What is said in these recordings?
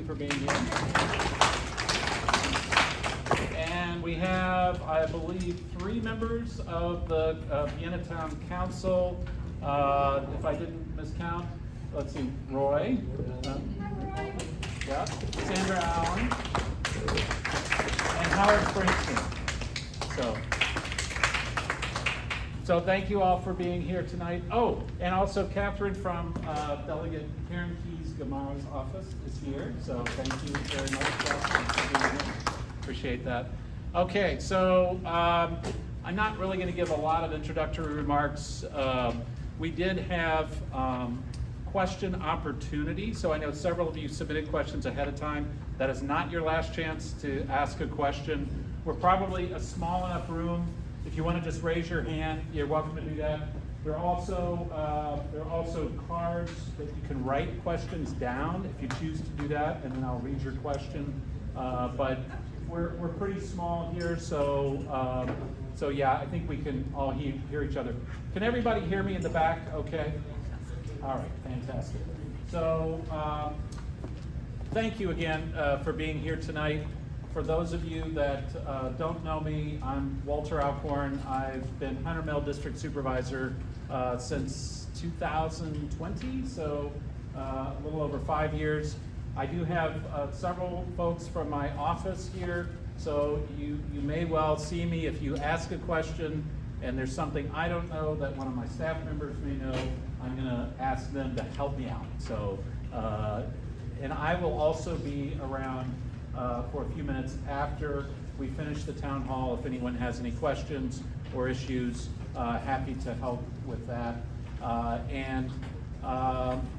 for being here. And we have, I believe, 3 members of the Vienna Town Council. If I didn't miscount, let's see, Roy. Yeah, Sandra Allen. And Howard Springsteen. So thank you all for being here tonight. Oh, and also Catherine from Delegate Karen Keys-Gamarra's office is here. So thank you very much, Catherine, for being here. Appreciate that. Okay, so I'm not really going to give a lot of introductory remarks. We did have question opportunity. So I know several of you submitted questions ahead of time. That is not your last chance to ask a question. We're probably a small enough room. If you want to just raise your hand, you're welcome to do that. There are also cards that you can write questions down if you choose to do that, and then I'll read your question. But we're pretty small here, so yeah, I think we can all hear each other. Can everybody hear me in the back? Okay. All right, fantastic. So thank you again for being here tonight. For those of you that don't know me, I'm Walter Alcorn. I've been Hunter Mill District Supervisor since 2020, so a little over 5 years. I do have several folks from my office here, so you may well see me if you ask a question and there's something I don't know that one of my staff members may know, I'm gonna ask them to help me out. So, and I will also be around for a few minutes after we finish the town hall. If anyone has any questions or issues, happy to help with that.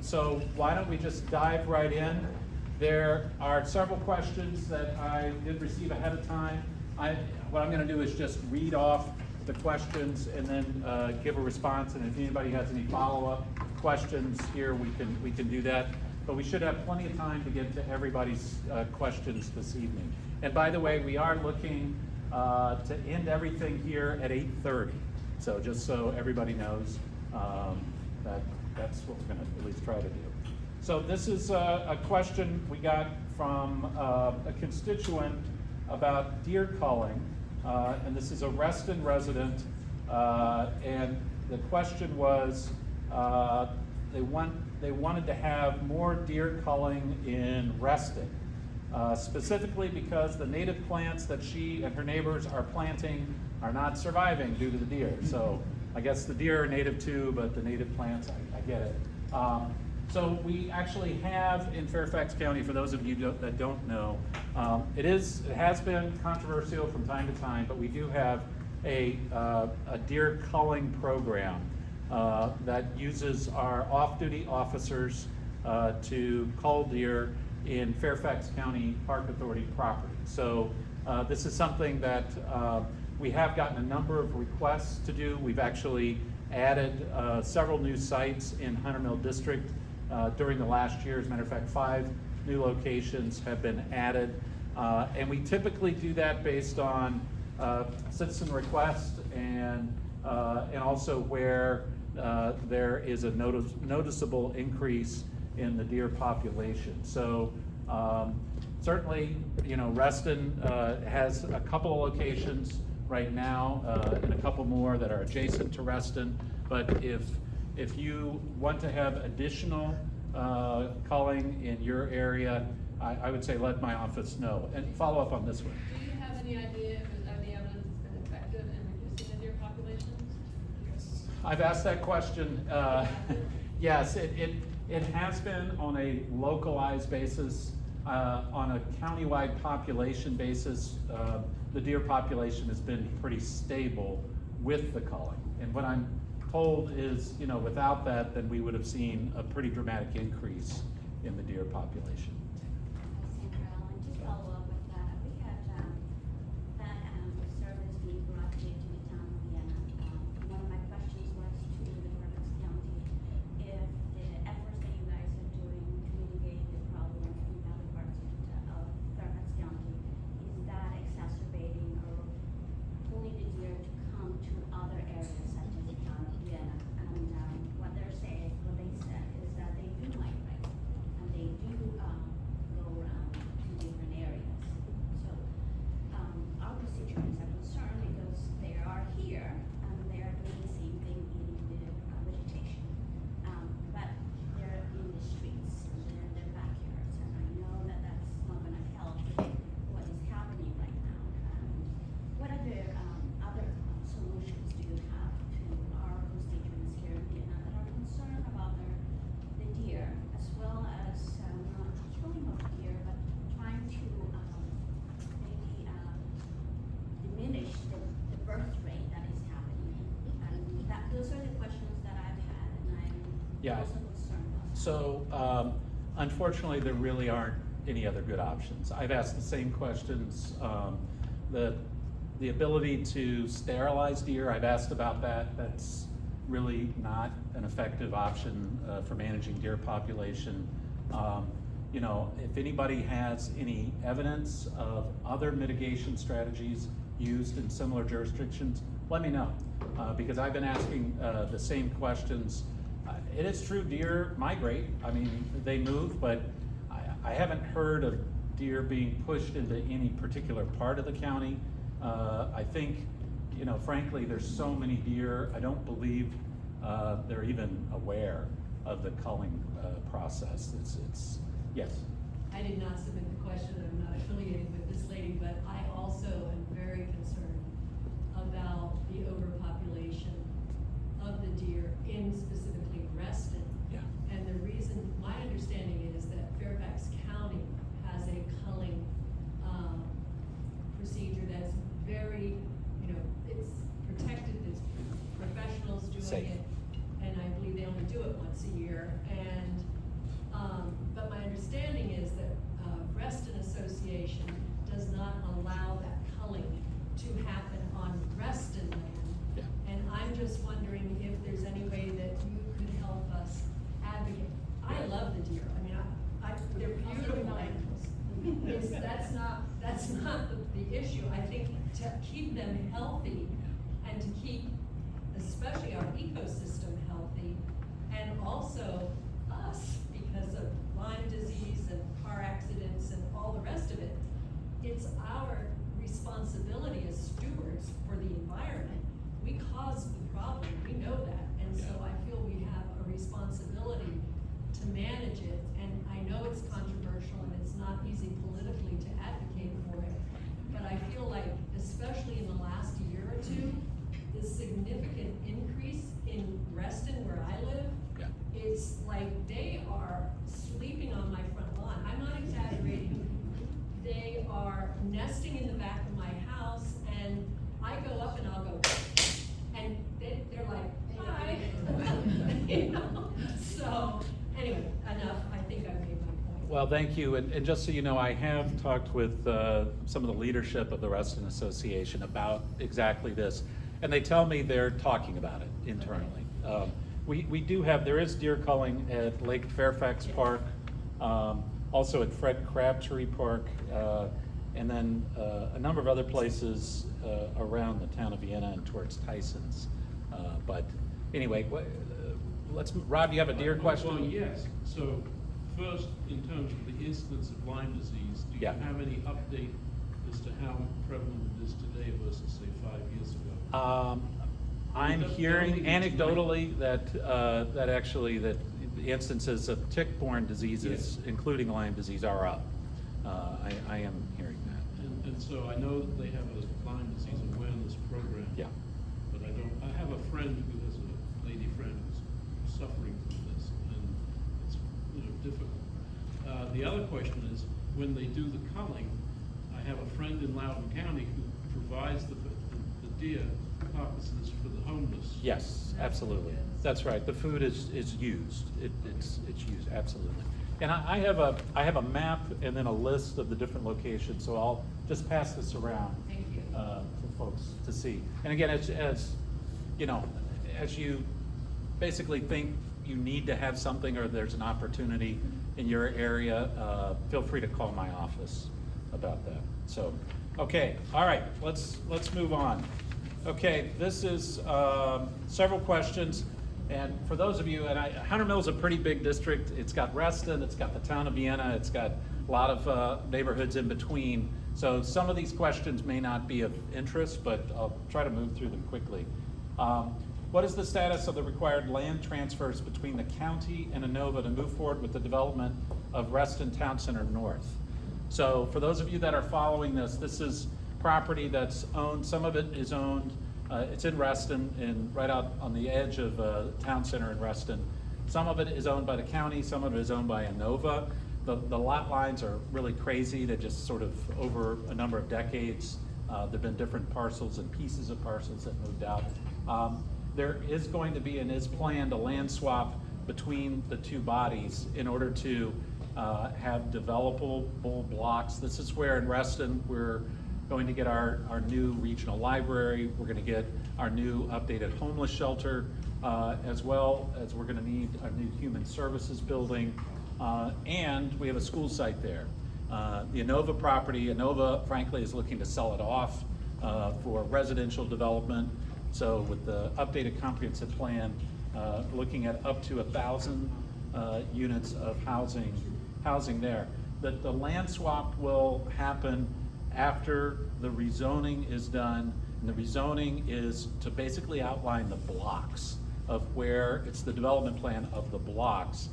So why don't we just dive right in? There are several questions that I did receive ahead of time. What I'm going to do is just read off the questions and then give a response. And if anybody has any follow-up questions here, we can do that. But we should have plenty of time to get to everybody's questions this evening. And by the way, we are looking to end everything here at 8:30. So just so everybody knows, that's what we're going to at least try to do. So this is a question we got from a constituent about deer culling, and this is a Reston resident, and the question was they wanted to have more deer culling in Reston, specifically because the native plants that she and her neighbors are planting are not surviving due to the deer. So I guess the deer are native too, but the native plants, I get it. So we actually have in Fairfax County, for those of you that don't know, it has been controversial from time to time, but we do have a deer culling program that uses our off-duty officers to cull deer in Fairfax County Park Authority property. So this is something that we have gotten a number of requests to do. We've actually added several new sites in Hunter Mill District during the last year. As a matter of fact, 5 new locations have been added. And we typically do that based on citizen request and also where there is a noticeable increase in the deer population. So certainly, Reston has a couple of locations right now and a couple more that are adjacent to Reston. But if you want to have additional culling in your area, I would say let my office know and follow up on this one. Do you have any idea if the evidence has been effective in reducing the deer populations? I've asked that question. Yes, it has been on a localized basis. On a countywide population basis, the deer population has been pretty stable with the culling. And what I'm told is, without that, then we would have seen a pretty dramatic increase in the deer population. Sandra Allen, just follow up with that. We had that service being brought into the town of Vienna. One of my questions was to the Fairfax County if the efforts that you guys are doing to mitigate the problem in other parts of Fairfax County, is that exacerbating or pulling the deer to come to other areas such as the town of Vienna? And what they said is that they do migrate and they do go around Yeah. also concerned about. So, unfortunately, there really aren't any other good options. I've asked the same questions. The ability to sterilize deer, I've asked about that. That's really not an effective option for managing deer population. You know, if anybody has any evidence of other mitigation strategies used in similar jurisdictions, let me know, because I've been asking the same questions. It is true deer migrate, I mean, they move, but I haven't heard of deer being pushed into any particular part of the county. I think, you know, frankly, there's so many deer, I don't believe they're even aware of the culling process. It's, yes. I did not submit the question, I'm not affiliated with this lady, but I also am very concerned about the overpopulation of the deer in specifically Reston. Yeah. And the reason, my understanding is that Fairfax County has a culling procedure that's very, you know, it's protected, it's professionals doing Safe. it. And I believe they only do it once a year. And, but my understanding is that Reston Association does not allow that culling to happen on Reston land. Yeah. And I'm just wondering if there's any way that you could help us advocate. I love the deer, I mean, they're beautiful animals. That's not the issue. I think to keep them healthy and to keep especially our ecosystem healthy, and also us, because of Lyme disease and car accidents and all the rest of it, it's our responsibility as stewards for the environment. We caused the problem, we know that, and so I feel we have a responsibility to manage it, and I know it's controversial and it's not easy politically to advocate for it, but I feel like, especially in the last year or two, the significant increase in Reston, where I live, is like they are sleeping on my front lawn. I'm not exaggerating. They are nesting in the back of my house, and I go up and I'll go, and they're like, hi. You know? So, anyway, enough. I think I made my point. Well, thank you, and just so you know, I have talked with some of the leadership of the Reston Association about exactly this, and they tell me they're talking about it internally. We do have, there is deer culling at Lake Fairfax Park, also at Fred Crabtree Park, and then a number of other places around the town of Vienna and towards Tyson's. But anyway, Rob, you have a deer question? Well, yes. So first, in terms of the incidence of Lyme disease, do you have any update as to how prevalent it is today versus, say, 5 years ago? I'm hearing anecdotally that actually the instances of tick-borne diseases, including Lyme disease, are up. I am hearing that. And so I know that they have a Lyme disease awareness program. Yeah. But I have a friend who has a lady friend who's suffering from this, and it's, you know, difficult. The other question is, when they do the culling, I have a friend in Loudoun County who provides the deer carcasses for the homeless. Yes, absolutely. That's right. The food is used. It's used, absolutely. And I have a map and then a list of the different locations, so I'll just pass this around. Thank you. For folks to see. And again, as you know, as you basically think you need to have something or there's an opportunity in your area, feel free to call my office about that. So, okay, all right, let's move on. Okay, this is several questions, and for those of you, and Hunter Mill is a pretty big district. It's got Reston, it's got the town of Vienna, it's got a lot of neighborhoods in between. So some of these questions may not be of interest, but I'll try to move through them quickly. What is the status of the required land transfers between the county and Inova to move forward with the development of Reston Town Center North? So for those of you that are following this is property that's owned, some of it is owned, it's in Reston and right out on the edge of Town Center in Reston. Some of it is owned by the county, some of it is owned by Inova. The lot lines are really crazy. They're just sort of over a number of decades. There've been different parcels and pieces of parcels that moved out. There is going to be and is planned a land swap between the two bodies in order to have developable blocks. This is where in Reston we're going to get our new regional library. We're going to get our new updated homeless shelter, as well as we're going to need a new human services building, and we have a school site there. The Inova property, Inova frankly is looking to sell it off for residential development. So with the updated comprehensive plan, looking at up to 1,000 units of housing there. The land swap will happen after the rezoning is done, and the rezoning is to basically outline the blocks of where it's the development plan of the blocks.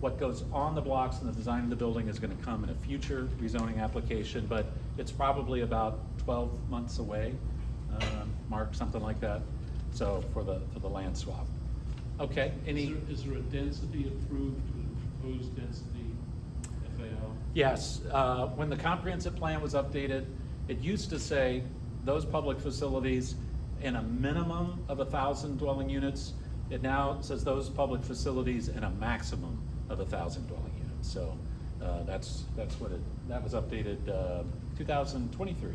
What goes on the blocks and the design of the building is going to come in a future rezoning application, but it's probably about 12 months away, Mark, something like that. So for the land swap. Okay, Is there a density approved, proposed density FAO? Yes, when the comprehensive plan was updated, it used to say those public facilities in a minimum of 1,000 dwelling units. It now says those public facilities in a maximum of 1,000 dwelling units. So that's what that was updated 2023.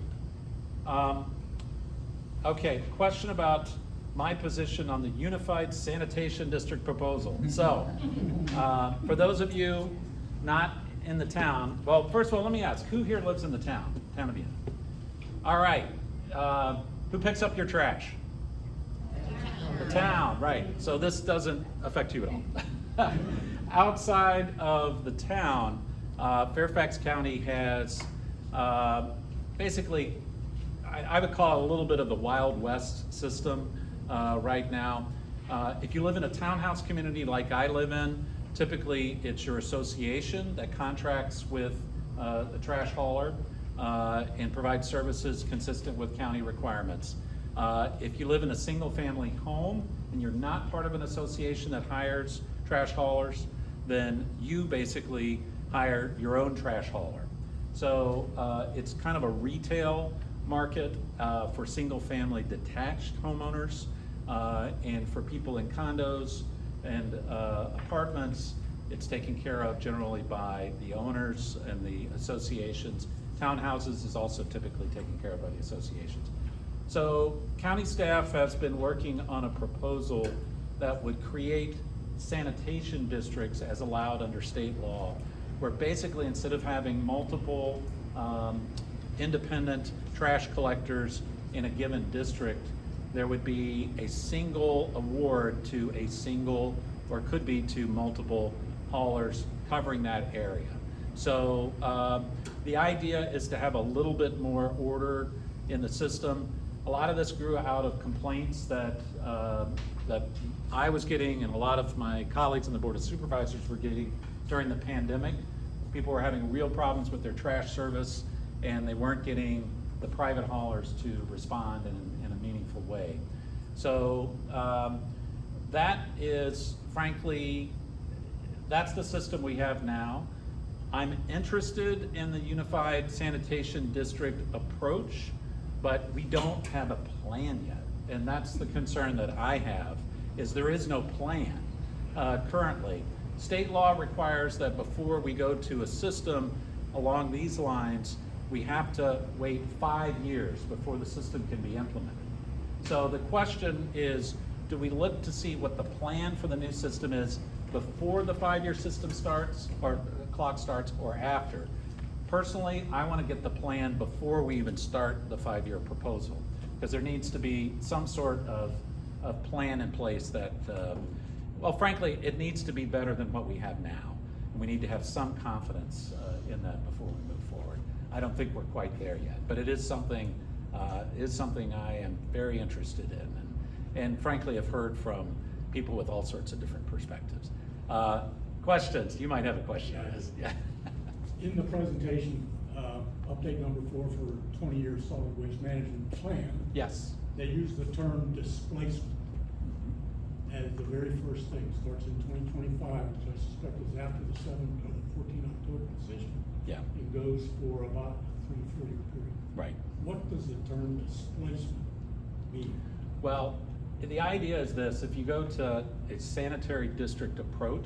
Okay, question about my position on the Unified Sanitation District proposal. So, for those of you not in the town, well, first of all, let me ask, who here lives in the town of Vienna? All right, who picks up your trash? The town, right. So this doesn't affect you at all. Outside of the town, Fairfax County has basically, I would call it a little bit of the Wild West system right now. If you live in a townhouse community like I live in, typically it's your association that contracts with a trash hauler and provides services consistent with county requirements. If you live in a single family home and you're not part of an association that hires trash haulers, then you basically hire your own trash hauler. So it's kind of a retail market for single family detached homeowners and for people in condos and apartments. It's taken care of generally by the owners and the associations. Townhouses is also typically taken care of by the associations. So county staff has been working on a proposal that would create sanitation districts as allowed under state law, where basically instead of having multiple independent trash collectors in a given district, there would be a single award to a single, or could be to multiple haulers covering that area. So the idea is to have a little bit more order in the system. A lot of this grew out of complaints that I was getting and a lot of my colleagues on the Board of Supervisors were getting during the pandemic. People were having real problems with their trash service and they weren't getting the private haulers to respond in a meaningful way. So that is, frankly, that's the system we have now. I'm interested in the Unified Sanitation District approach, but we don't have a plan yet. And that's the concern that I have, is there is no plan currently. State law requires that before we go to a system along these lines, we have to wait 5 years before the system can be implemented. So the question is, do we look to see what the plan for the new system is before the 5-year system starts, or the clock starts, or after? Personally, I want to get the plan before we even start the 5-year proposal, because there needs to be some sort of plan in place that, well, frankly, it needs to be better than what we have now. And we need to have some confidence in that before we move forward. I don't think we're quite there yet, but it is something I am very interested in, and frankly, I've heard from people with all sorts of different perspectives. Questions? You might have a question on this. Yeah. In the presentation, update number 4 for 20-year solid waste management plan. Yes. They use the term displacement as the very first thing. Starts in 2025, which I suspect is after the 14 October decision. Yeah. It goes for about a 3-4 year period. Right. What does the term displacement mean? Well, The idea is this: if you go to a sanitary district approach,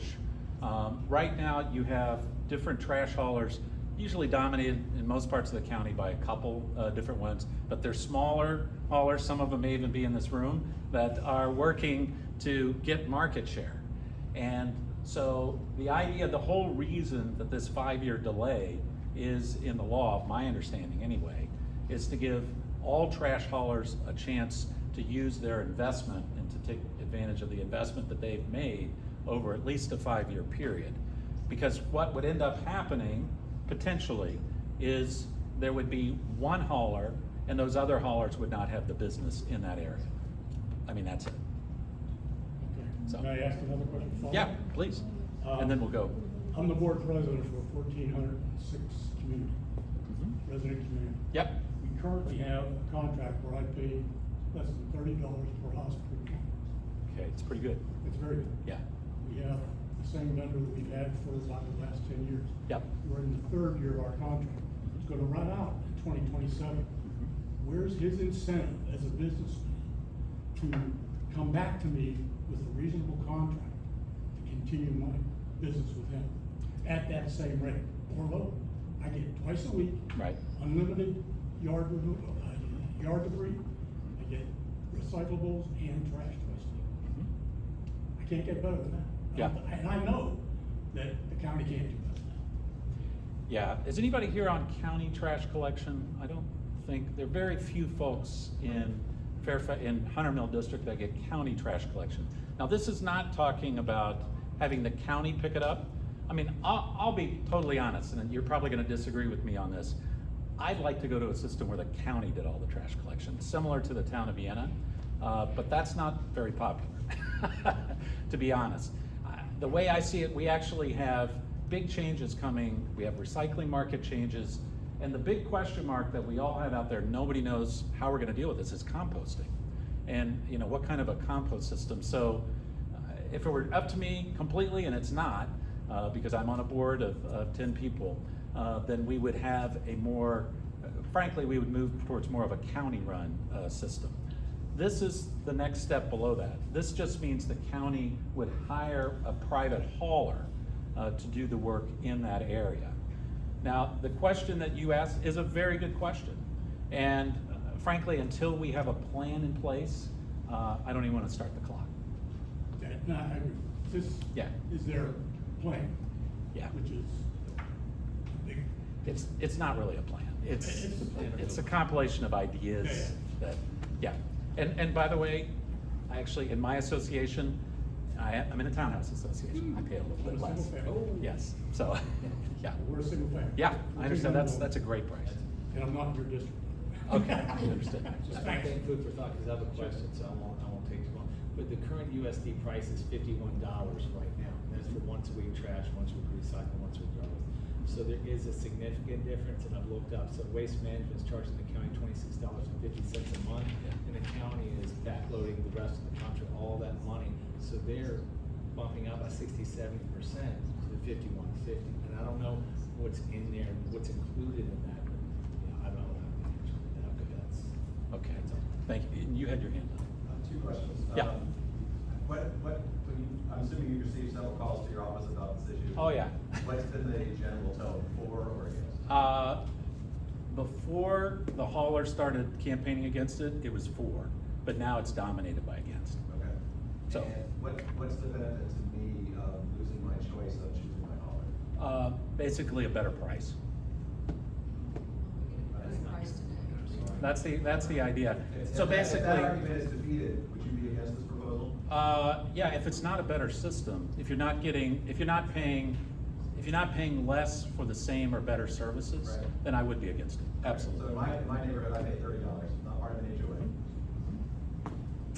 right now you have different trash haulers, usually dominated in most parts of the county by a couple different ones, but they're smaller haulers, some of them may even be in this room, that are working to get market share. And so the idea, the whole reason that this 5-year delay is in the law, my understanding anyway, is to give all trash haulers a chance to use their investment and to take advantage of the investment that they've made over at least a 5-year period. Because what would end up happening, potentially, is there would be one hauler and those other haulers would not have the business in that area. I mean, that's it. Okay. So- Can I ask another question? Follow? Yeah, please. And then we'll go. I'm the board president for 1,406 community, Mhm. resident community. Yep, We currently have a contract where I pay less than $30 per hospital. okay, it's pretty good. It's very good. Yeah, We have the same vendor that we've had for about the last 10 years. yep. We're in the 3rd year of our contract. It's gonna run out in 2027. Where's his incentive as a businessman to come back to me with a reasonable contract to continue my business with him at that same rate or lower? I get twice a week. Right. Unlimited yard debris. I get recyclables and trash twice a week. Mhm. I can't get better than that. Yeah. And I know that the county can't do better than that. Yeah, is anybody here on county trash collection? I don't think, there are very few folks in in Hunter Mill District that get county trash collection. Now, this is not talking about having the county pick it up. I mean, I'll be totally honest, and you're probably gonna disagree with me on this. I'd like to go to a system where the county did all the trash collection, similar to the town of Vienna, but that's not very popular, to be honest. The way I see it, we actually have big changes coming. We have recycling market changes, and the big question mark that we all have out there, nobody knows how we're gonna deal with this, is composting. And what kind of a compost system? So if it were up to me completely, and it's not, because I'm on a board of 10 people, then we would have a more, frankly, we would move towards more of a county-run system. This is the next step below that. This just means the county would hire a private hauler to do the work in that area. Now, the question that you asked is a very good question. And frankly, until we have a plan in place, I don't even want to start the clock. Okay, no, I agree. This Yeah. is their plan. Yeah. Which is big. It's not really a plan. It's a plan. It's a compilation of ideas that, yeah. And by the way, I actually, in my association, I'm in a townhouse association. I pay a little bit I'm a less. single family. Yes, so, yeah. We're a single family. Yeah, I understand. That's a great price. And I'm not in your district. Okay, understood. Just I think food for thought, because I have a question, so I won't take too long. But the current USD price is $51 right now. And that's for once a week trash, once a week recycle, once a week garbage. So there is a significant difference, and I've looked up. So Waste Management is charging the county $26.50 a month, and the county is backloading the rest of the contract, all that money. So they're bumping up by 60–70% to the $51.50. And I don't know what's in there, what's included in that. But, I don't know how to answer that, but that's. Okay, thank you. And you had your hand up. Two questions. Yeah. I'm assuming you received several calls to your office about this issue. Oh, yeah. What's been the general tone, for or against? Before the hauler started campaigning against it, it was for, but now it's dominated by against. Okay. So- And what's the benefit to me of losing my choice of choosing my hauler? Basically a better price. That's nice to know. That's the idea. So If basically, that argument is defeated, would you be against this proposal? yeah, if it's not a better system, if you're not paying less for the same or better services, Right. then I would be against it. So Absolutely. in my neighborhood, I pay $30, not part of an HOA.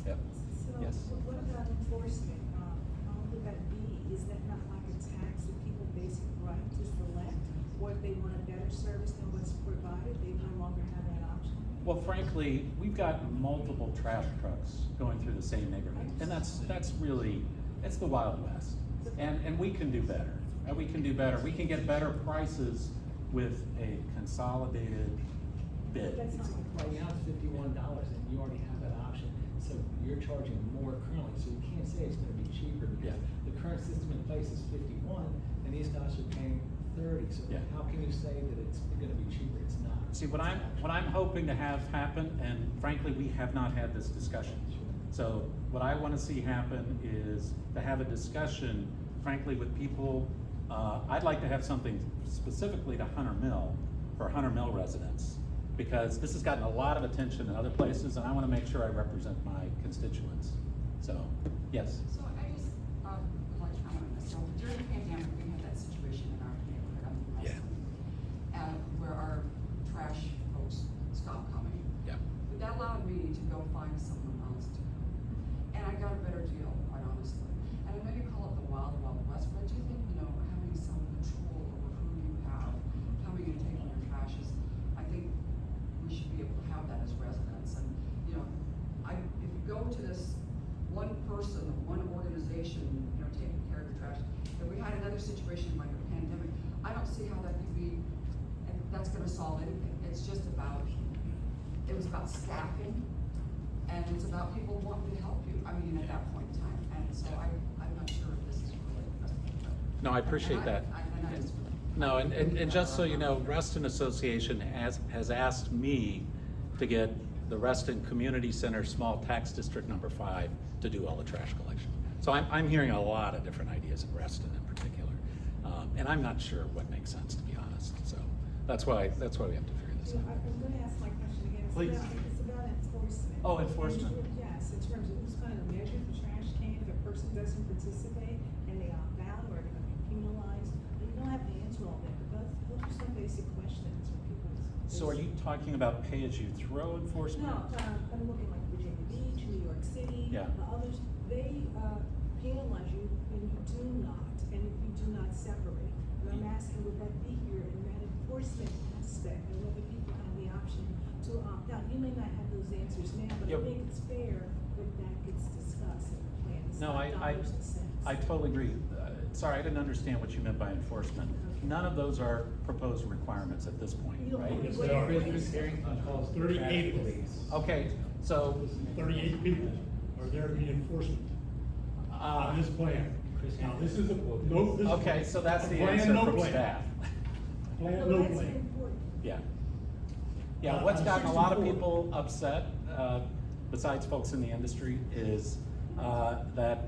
Yep. So, Yes. what about enforcement? How would that be? Is that not like a tax that people basic right to select? Or if they want a better service than what's provided, they no longer have that option? Well, frankly, we've got multiple trash trucks going through the same neighborhood, and that's really, it's the Wild West. And we can do better. We can do better. We can get better prices with a consolidated bid. That's not. Right now it's $51, and you already have that option. So you're charging more currently, so you can't say it's gonna be cheaper because Yeah. the current system in place is 51, and these guys are paying 30. So Yeah. how can you say that it's gonna be cheaper? It's not. See, what I'm hoping to have happen, and frankly, we have not had this discussion. So what I want to see happen is to have a discussion, frankly, with people. I'd like to have something specifically to Hunter Mill, for Hunter Mill residents, because this has gotten a lot of attention in other places, and I want to make sure I represent my constituents. So, yes. So I just, would like to comment on this. So during the pandemic, we had that situation in our neighborhood, I'm from Yeah. Weston, where our trash folks stopped coming. Yeah. But that allowed me to go find someone else to come. And I got a better deal, quite honestly. And I know you call it the Wild West, but I do think, having some control over who you have, coming and taking your trash is, I think we should be able to have that as residents. And, if you go to this one person, one organization, taking care of your trash, if we had another situation like a pandemic, I don't see how that could be, and that's gonna solve anything. It's just about, it was about staffing, and it's about people wanting to help you, at that point in time. And so I'm not sure if this is really the best. No, I appreciate that. And I just. No, and just so you know, Reston Association has asked me to get the Reston Community Center Small Tax District Number 5 to do all the trash collection. So I'm hearing a lot of different ideas in Reston in particular. And I'm not sure what makes sense, to be honest. So that's why we have to figure this out. I'm gonna ask my question again. Please. It's about enforcement. Oh, enforcement. Yes, in terms of who's gonna measure the trash can, if a person doesn't participate and they opt out, or they're gonna be penalized. You don't have to answer all that, but those are some basic questions for people. So are you talking about pay-as-you-throw enforcement? No, I'm looking like Virginia Beach, New York City, Yeah. Others, they penalize you when you do not, and if you do not separate. And I'm asking, would that be here in that enforcement aspect, and whether people have the option to opt out? You may not have those answers now, but Yep. I think it's fair that that gets discussed in the plan. It's No, not dollars and cents. I totally agree. Sorry, I didn't understand what you meant by enforcement. None of those are proposed requirements at this point, You don't right? know Yes, what they are. it is. Harrington calls the 38 trash police. Okay, so, 38 people are there to be enforcement on this plan. Now, this is this is okay, so that's the plan, answer no from plan. staff. Plan, Well, no that's plan. important. Yeah. Yeah, what's gotten a lot of people upset, besides folks in the industry, is that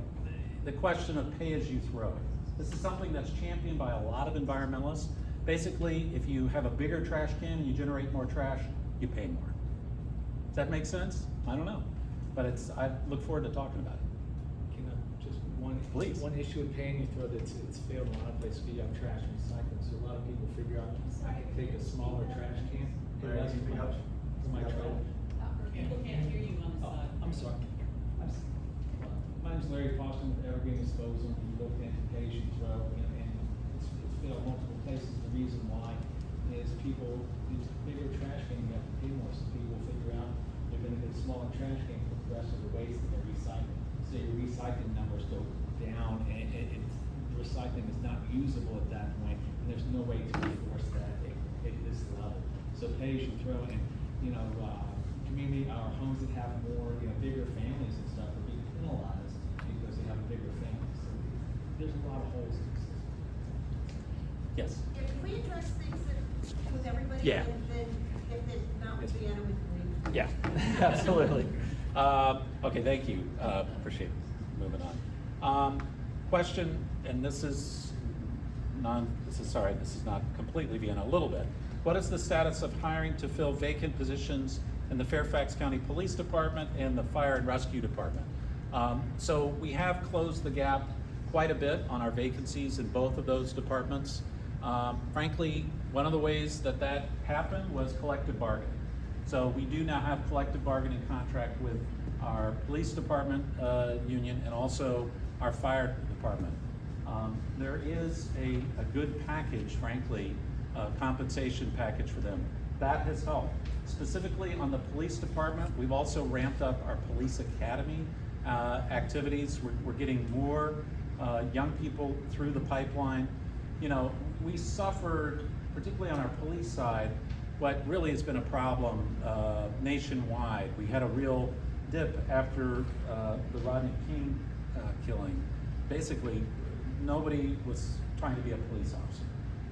the question of pay-as-you-throw. This is something that's championed by a lot of environmentalists. Basically, if you have a bigger trash can and you generate more trash, you pay more. Does that make sense? I don't know, but I look forward to talking about it. Can I just one Please. one issue with paying you throw that's it's failed in a lot of places. You have trash and recycling, so a lot of people figure out I can take a smaller trash can. Larry, It speak doesn't up. much for my trash. People can't hear you on the Oh, side. I'm sorry. My name's Larry Foster with Evergreen Disposal. We looked into pay-as-you-throw, and it's failed multiple places. The reason why is people use bigger trash can, you have to pay more, so people will figure out they're gonna get a smaller trash can for the rest of the waste that they're recycling. So your recycling numbers go down, and recycling is not usable at that point, and there's no way to enforce that at this level. So pay-as-you-throw, and, community, our homes that have more, bigger families and stuff are being penalized because they have a bigger family. So there's a lot of holes in the system. Yes? If we address things that, with everybody, Yeah. then if it's not with Vienna, we can leave. Yeah, absolutely. Okay, thank you. Appreciate it. Moving on. Question, and this is not completely Vienna, a little bit. What is the status of hiring to fill vacant positions in the Fairfax County Police Department and the Fire and Rescue Department? So we have closed the gap quite a bit on our vacancies in both of those departments. Frankly, one of the ways that happened was collective bargaining. So we do now have collective bargaining contract with our police department union and also our fire department. There is a good package, frankly, compensation package for them. That has helped. Specifically on the police department, we've also ramped up our police academy activities. We're getting more young people through the pipeline. We suffered, particularly on our police side, what really has been a problem nationwide. We had a real dip after the Rodney King killing, basically nobody was trying to be a police officer.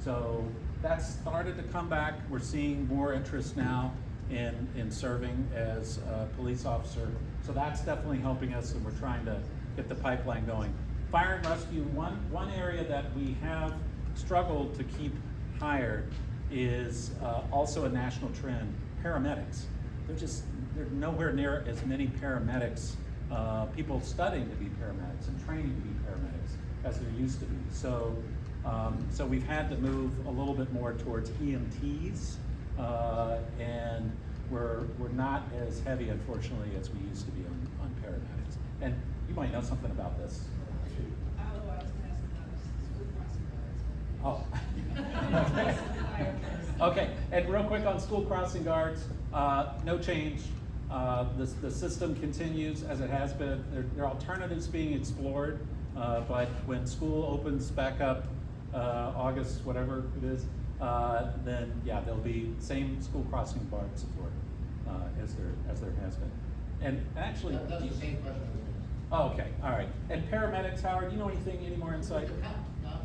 So that started to come back. We're seeing more interest now in serving as a police officer. So that's definitely helping us, and we're trying to get the pipeline going. Fire and rescue, one area that we have struggled to keep hired is also a national trend, paramedics. They're nowhere near as many paramedics, people studying to be paramedics and training to be paramedics as there used to be. So we've had to move a little bit more towards EMTs, and we're not as heavy, unfortunately, as we used to be on paramedics. And you might know something about this. Oh, I was gonna ask about school crossing guards. Oh. Okay, and real quick on school crossing guards, no change. The system continues as it has been. There are alternatives being explored, but when school opens back up, August, whatever it is, then yeah, there'll be same school crossing guard support as there has been. And actually, That's the same question I was gonna ask. oh, okay, all right. And paramedics, Howard, do you know any more insight? Not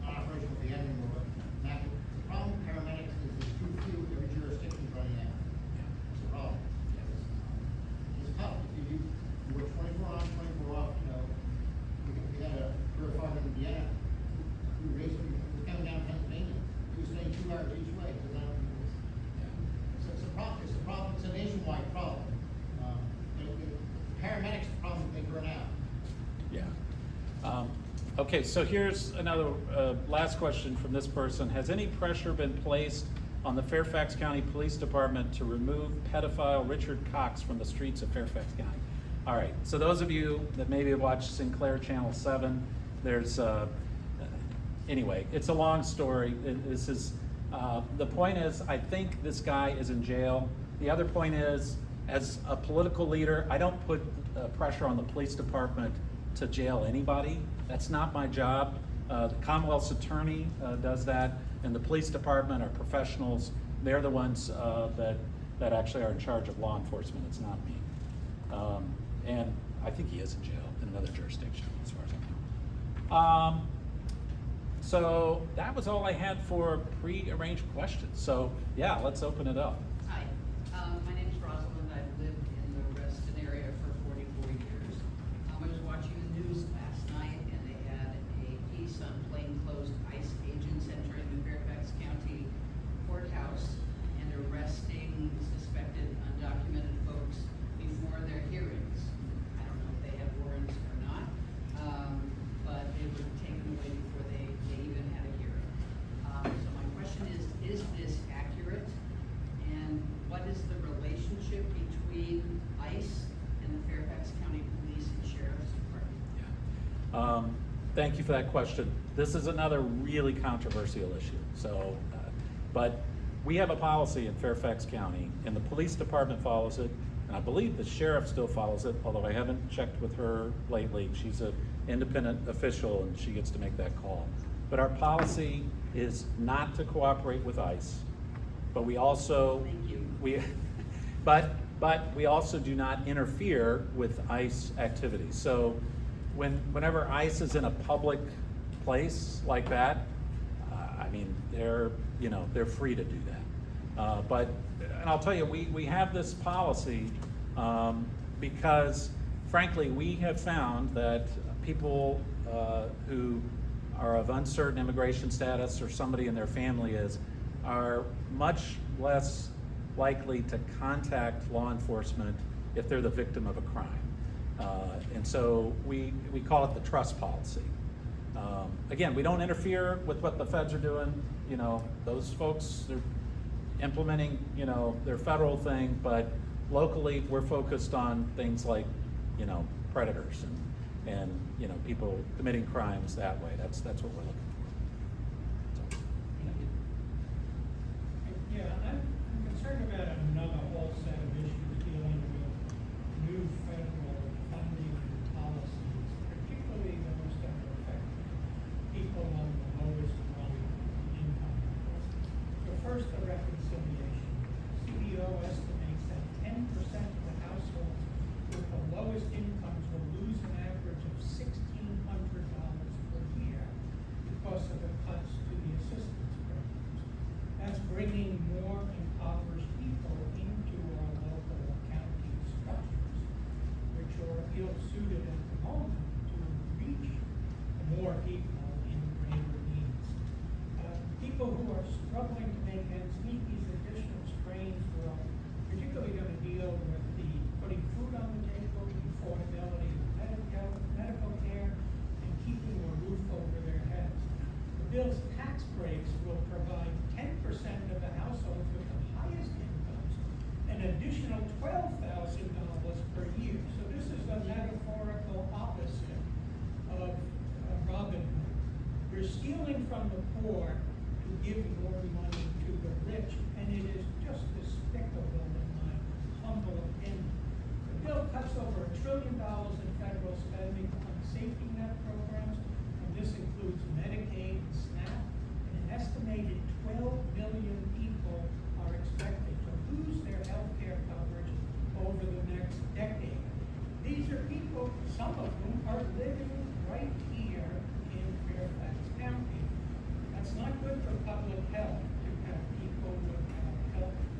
operational at the end anymore, but Matt, the problem with paramedics is there's too few, every jurisdiction's running out. It's a problem. It's tough, if you work 24 on, 24 off, we got a career fireman in Vienna, who raised, who's coming down Pennsylvania, he was staying 2 hours each way, because I don't think it's a problem, it's a nationwide problem. Paramedics, the problem, they burn out. Yeah. Okay, so here's another last question from this person. Has any pressure been placed on the Fairfax County Police Department to remove pedophile Richard Cox from the streets of Fairfax County? All right, so those of you that maybe have watched Sinclair Channel 7, there's, anyway, it's a long story. This is, the point is, I think this guy is in jail. The other point is, as a political leader, I don't put pressure on the police department to jail anybody. That's not my job. The Commonwealth's attorney does that, and the police department are professionals. They're the ones that actually are in charge of law enforcement. It's not me. And I think he is in jail in another jurisdiction, as far as I know. So that was all I had for pre-arranged questions. So yeah, let's open it up. Hi, my name is Rosalind. I've lived in the Reston area for 44 years. I was watching the news last night, and they had a piece on plainclothes ICE agents entering the Fairfax County courthouse and arresting suspected undocumented folks before their hearings. I don't know if they have warrants or not, but they were taken away before they even had a hearing. So my question is this accurate? And what is the relationship between ICE and the Fairfax County Police and Sheriff's Department? Thank you for that question. This is another really controversial issue. So, but we have a policy in Fairfax County, and the police department follows it, and I believe the sheriff still follows it, although I haven't checked with her lately. She's an independent official, and she gets to make that call. But our policy is not to cooperate with ICE, but we also but we also do not interfere with ICE activities. So whenever ICE is in a public place like that, I mean, they're free to do that. But and I'll tell you, we have this policy because, frankly, we have found that people who are of uncertain immigration status, or somebody in their family are much less likely to contact law enforcement if they're the victim of a crime. And so we call it the trust policy. Again, we don't interfere with what the feds are doing. Those folks, they're implementing, their federal thing, but locally we're focused on things like, predators and people committing crimes that way. That's what we're looking for. So, thank you. Yeah, I'm concerned about another whole set of issues dealing with new federal funding policies, particularly those that are affecting people on the lowest rung income levels. So first, the reconciliation. CBO estimates that 10% of the households raise will provide 10% of the households with the highest incomes an additional $12,000 per year. So this is the metaphorical opposite of Robin Hood. We're stealing from the poor to give more money to the rich, and it is just despicable in my humble opinion. The bill cuts over $1 trillion in federal spending on safety net programs, and this includes Medicaid and SNAP, and an estimated 12 million people are expected to lose their health care coverage over the next decade. These are people, some of whom are living right here in Fairfax County. That's not good for public health to have people with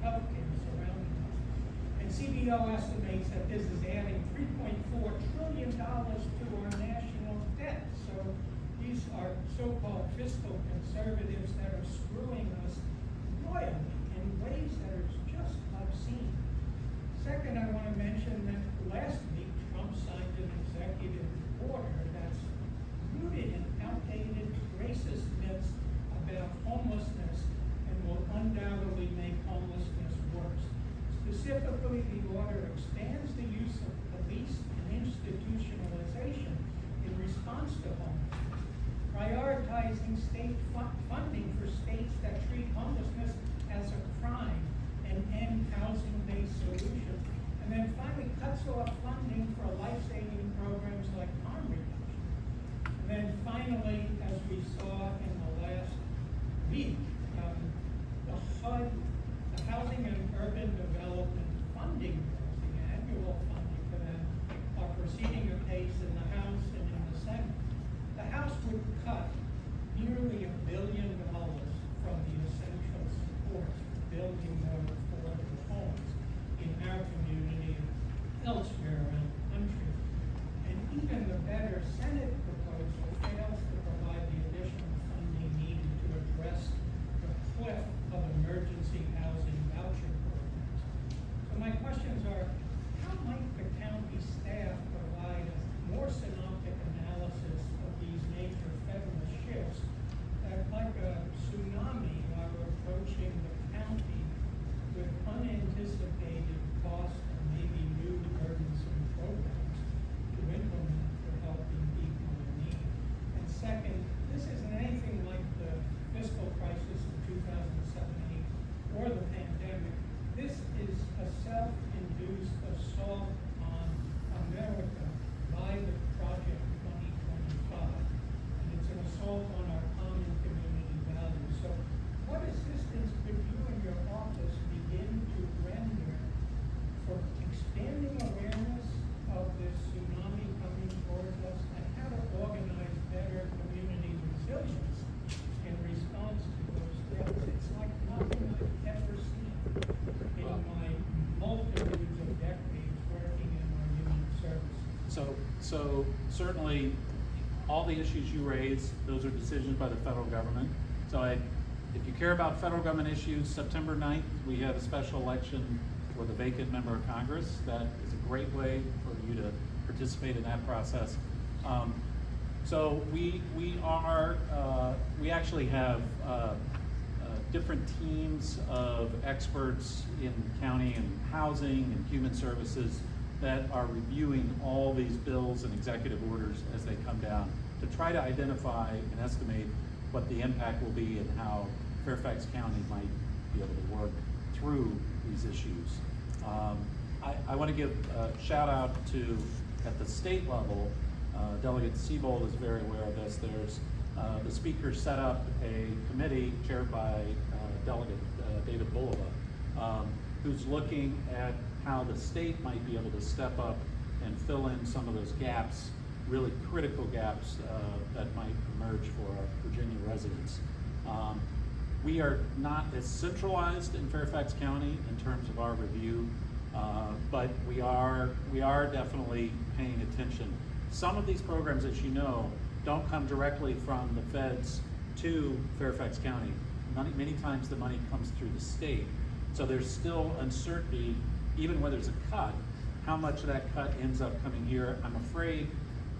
health care surrounding us. And CBO estimates that this is adding $3.4 trillion to our national debt. So these are so-called fiscal conservatives that are screwing us royally in ways that are just obscene. Second, I want to mention that last week Trump signed an executive order that's rooted in outdated racist myths about homelessness and will undoubtedly make homelessness worse. Specifically, the order expands the use of police and institutionalization in response to homelessness, prioritizing state funding for states that treat homelessness as a crime and end housing-based solutions, and then finally cuts off funding for life-saving programs like harm reduction. And then finally, as we saw in the last week, the HUD, the Housing and Urban Development Funding bills, the annual funding for them, are proceeding apace in the House and in the Senate. The House would cut nearly $1 billion from the essential supports for building more affordable homes in our community and elsewhere around the country. And even the better Senate proposal fails to provide the additional funding needed to address the cliff of emergency housing voucher programs. So my questions are, how might the county staff provide a more synoptic analysis of these major federal shifts that, like a tsunami, are approaching the county with unanticipated costs and maybe new burdensome programs to implement for helping people in need? And second, this isn't anything like the fiscal crisis of 2007-8 or the pandemic. This is a self-induced assault on America by the Project 2025. And it's an assault on our common community values. So what assistance could you and your office begin to render for expanding awareness of this tsunami coming towards us and how to organize better community resilience in response to those threats? It's like nothing I've ever seen in my multitudes of decades working in our human services. So certainly, all the issues you raise, those are decisions by the federal government. So if you care about federal government issues, September 9th, we have a special election for the vacant member of Congress. That is a great way for you to participate in that process. So we actually have different teams of experts in county and housing and human services that are reviewing all these bills and executive orders as they come down to try to identify and estimate what the impact will be and how Fairfax County might be able to work through these issues. I want to give a shout out to, at the state level, Delegate Siebold is very aware of this. There's the speaker set up a committee chaired by Delegate David Bulova, who's looking at how the state might be able to step up and fill in some of those gaps, really critical gaps that might emerge for our Virginia residents. We are not as centralized in Fairfax County in terms of our review, but we are definitely paying attention. Some of these programs, as you know, don't come directly from the feds to Fairfax County. Many times the money comes through the state. So there's still uncertainty, even when there's a cut, how much of that cut ends up coming here. I'm afraid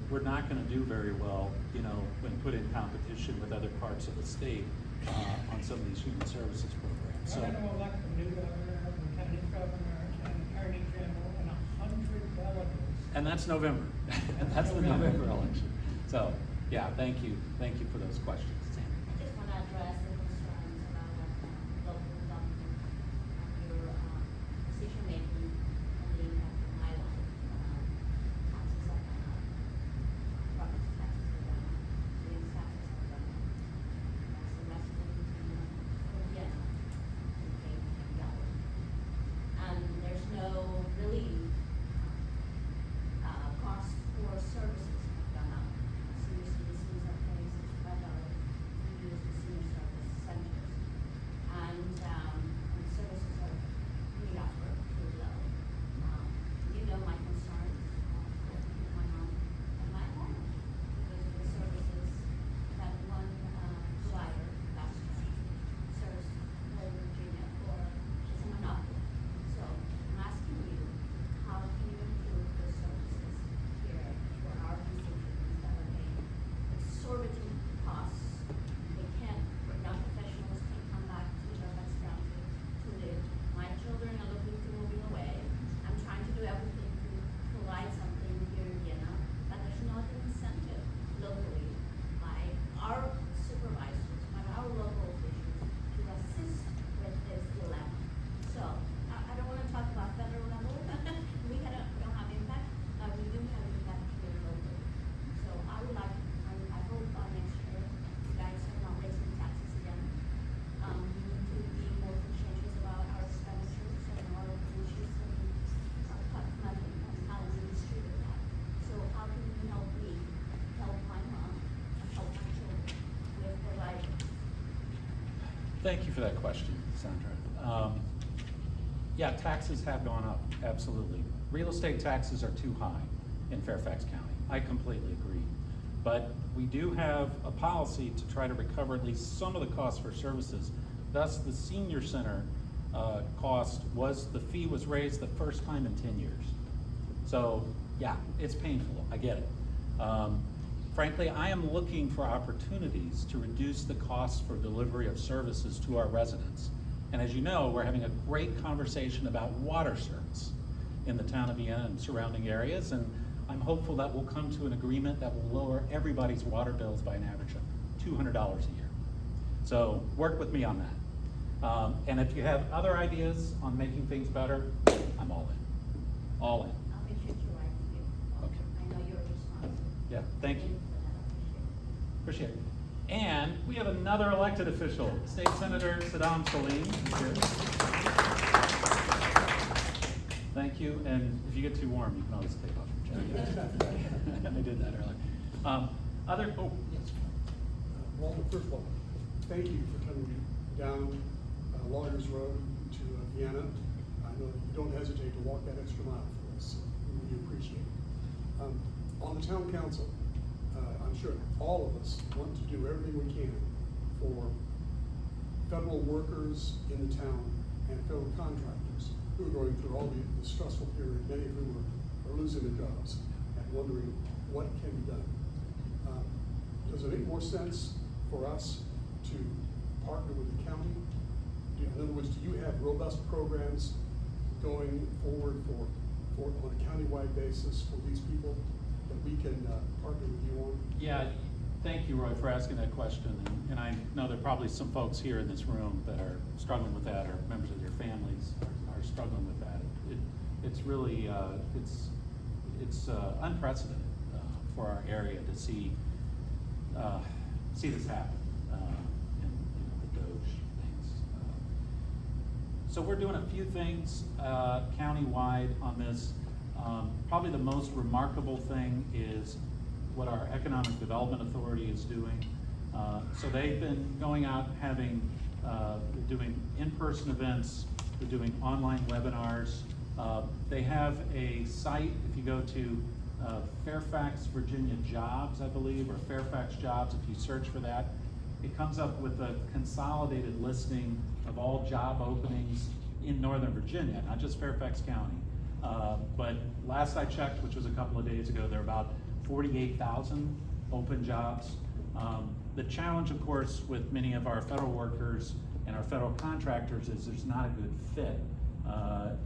we're not going to do very well, when put in competition with other parts of the state. on some of these human services programs. So, We're gonna elect a new governor, lieutenant governor, and attorney general, and 100 delegates. and that's November, and that's the November election. So, yeah, thank you for those questions. I just want to address the concerns about local government, your decision making and the impact on my life. Taxes are gone up, property taxes are gone up, sales taxes are gone up. As a resident of Vienna, we pay $10. And there's no really cost for services have gone up. Senior citizens are paying $65 to use the senior service centers. And services are really upward too low. You know my concerns with my mom and my home because of the services that one provider, that's serves whole Virginia or is a monopoly. So I'm asking you, how can you improve the services here for our constituents that are paying exorbitant costs? They can't, non-professionals can come back to Fairfax County to live. My children are looking to moving away. I'm trying to do everything to provide something here in Vienna, but there's not an incentive locally by our supervisors, by our local officials to assist with this dilemma. So, I don't wanna talk about federal level, we don't have impact, we do have impact here locally. So I would like, I hope next year, you guys are not raising taxes again. We need to be more conscientious about our expenditures and our wishes and our cut money and how we distribute that. So how can you help me, help my mom, and help my children with the right? Thank you for that question, Sandra. Yeah, taxes have gone up, absolutely. Real estate taxes are too high in Fairfax County. I completely agree. But we do have a policy to try to recover at least some of the costs for services. Thus, the senior center the fee was raised the first time in 10 years. So, yeah, it's painful, I get it. Frankly, I am looking for opportunities to reduce the costs for delivery of services to our residents. And as you know, we're having a great conversation about water service in the town of Vienna and surrounding areas, and I'm hopeful that we'll come to an agreement that will lower everybody's water bills by an average of $200 a year. So work with me on that. And if you have other ideas on making things better, I'm all in. All in. I'll make sure to write to you. Okay. I know you're responsible. Yeah, thank you. for that. Appreciate it. And we have another elected official, State Senator Saddam Salim. Here. Thank you, and if you get too warm, you can always take off your jacket. I did that earlier. Yes. Walter, first of all, thank you for coming down Lawyers Road to Vienna. I know that you don't hesitate to walk that extra mile for us, so we really appreciate it. On the town council, I'm sure all of us want to do everything we can for federal workers in the town and federal contractors who are going through all the stressful period, many of whom are losing their jobs and wondering what can be done. Does it make more sense for us to partner with the county? In other words, do you have robust programs going forward on a countywide basis for these people that we can partner with you on? Yeah, thank you, Roy, for asking that question. And I know there are probably some folks here in this room that are struggling with that, or members of their families are struggling with that. It's really, it's unprecedented for our area to see this happen in the Doge things. So we're doing a few things countywide on this. Probably the most remarkable thing is what our Economic Development Authority is doing. So they've been going out having, doing in-person events, they're doing online webinars. They have a site, if you go to Fairfax, Virginia Jobs, I believe, or Fairfax Jobs, if you search for that, it comes up with a consolidated listing of all job openings in Northern Virginia, not just Fairfax County. But last I checked, which was a couple of days ago, there are about 48,000 open jobs. The challenge, of course, with many of our federal workers and our federal contractors is there's not a good fit,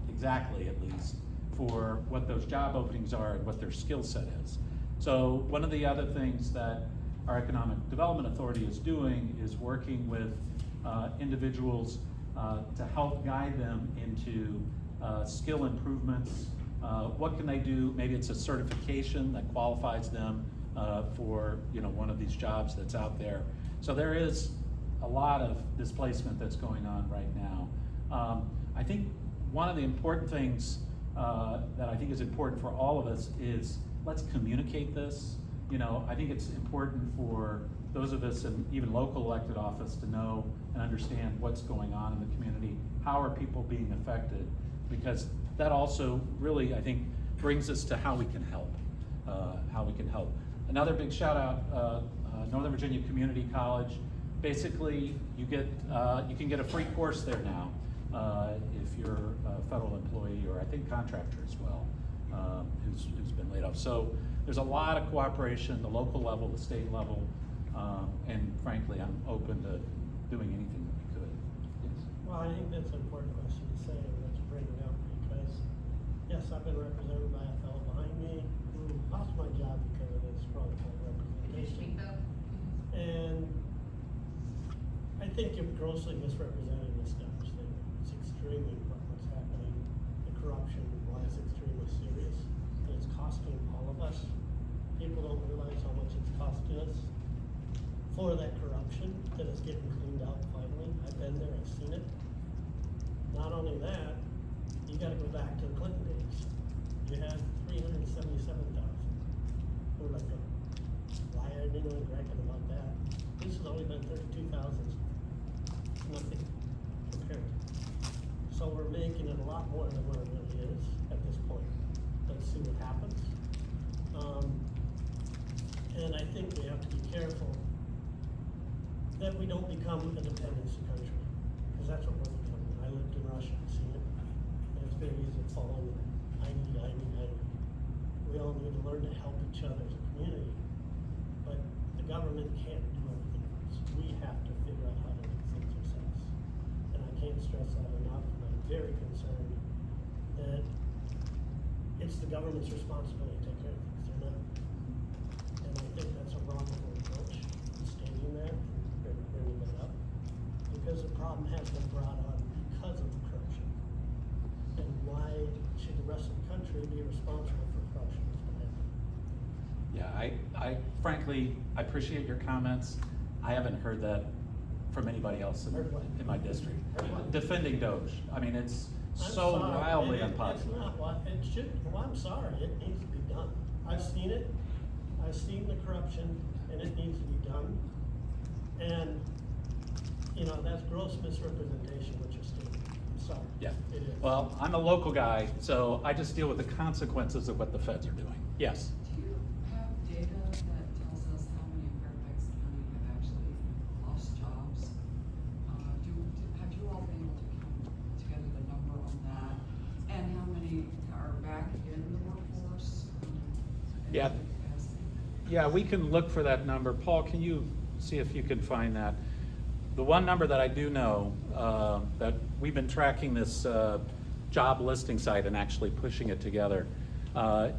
exactly at least, for what those job openings are and what their skill set is. So one of the other things that our Economic Development Authority is doing is working with individuals to help guide them into skill improvements. What can they do? Maybe it's a certification that qualifies them for one of these jobs that's out there. So there is a lot of displacement that's going on right now. I think one of the important things that I think is important for all of us is let's communicate this. I think it's important for those of us in even local elected office to know and understand what's going on in the community. How are people being affected? Because that also really, I think, brings us to how we can help. Another big shout out, Northern Virginia Community College. Basically, you can get a free course there now if you're a federal employee or I think contractor as well, who's been laid off. So there's a lot of cooperation, the local level, the state level, and frankly, I'm open to doing anything that we could. Yes. Well, I think that's an important question to say, and let's bring it up, because, yes, I've been represented by a fellow behind me who lost my job because of his wrongful representation. And I think you're grossly misrepresenting this demonstration. It's extremely important what's happening. The corruption, why it's extremely serious, and it's costing all of us. People don't realize how much it's costing us for that corruption that is getting cleaned out finally. I've been there, I've seen it. Not only that, you gotta go back to the Clinton days. You had 377,000. We're like, why are anyone bragging about that? This has only been 32,000. Nothing compared. So we're making it a lot more than what it really is at this point. Let's see what happens. And I think we have to be careful that we don't become a dependency country, because that's what we're becoming. I lived in Russia, I've seen it, and it's very easy to fall into I need. We all need to learn to help each other as a community, but the government can't do everything for us. We have to figure out how to do things ourselves. And I can't stress that enough, and I'm very concerned that it's the government's responsibility to take care of things. They're not. And I think that's a wrongful approach, stating that and bringing that up, because the problem has been brought on because of the corruption. And why should the rest of the country be responsible for corruption that's been happening? Yeah, I frankly, I appreciate your comments. I haven't heard that from anybody else in my district. Defending Doge. I mean, it's so wildly unpopular. It's not what it should. Well, I'm sorry. It needs to be done. I've seen it. I've seen the corruption, and it needs to be done. And that's gross misrepresentation what you're stating. I'm sorry. Yeah. It is. Well, I'm a local guy, so I just deal with the consequences of what the feds are doing. Yes. Do you have data that tells us how many in Fairfax County have actually lost jobs? Have you all been able to come together the number on that? And how many are back in the workforce? Yeah. Yeah, we can look for that number. Paul, can you see if you can find that? The one number that I do know, that we've been tracking this job listing site and actually pushing it together.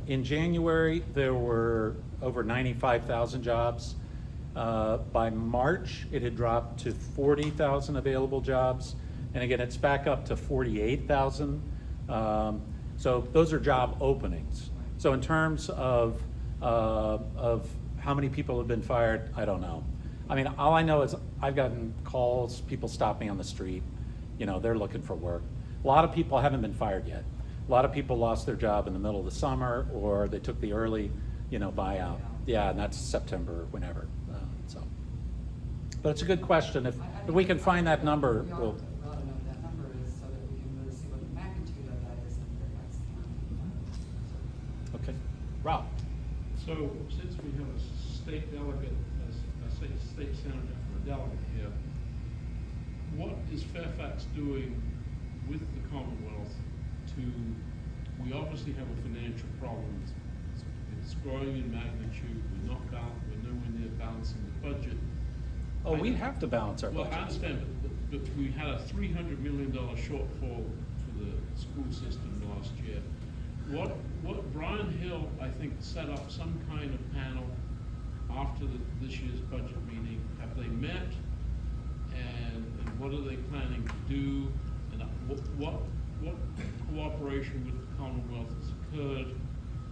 In January, there were over 95,000 jobs. By March, it had dropped to 40,000 available jobs. And again, it's back up to 48,000. So those are job openings. So in terms of how many people have been fired, I don't know. I mean, all I know is I've gotten calls, people stop me on the street, they're looking for work. A lot of people haven't been fired yet. A lot of people lost their job in the middle of the summer, or they took the early, buyout. Yeah, and that's September, whenever. But it's a good question. If we can find that number, We we'll. ought to know what that number is so that we can really see what the magnitude of that is in Fairfax County. Okay, Rob. So since we have a state delegate, a state senator for a delegate here, what is Fairfax doing with the Commonwealth we obviously have a financial problem. It's growing in magnitude. We're nowhere near balancing the budget. Oh, we have to balance our Well, I budget. understand, but we had a $300 million shortfall for the school system last year. What Brian Hill, I think, set up some kind of panel after this year's budget meeting. Have they met? And what are they planning to do? And what cooperation with the Commonwealth has occurred?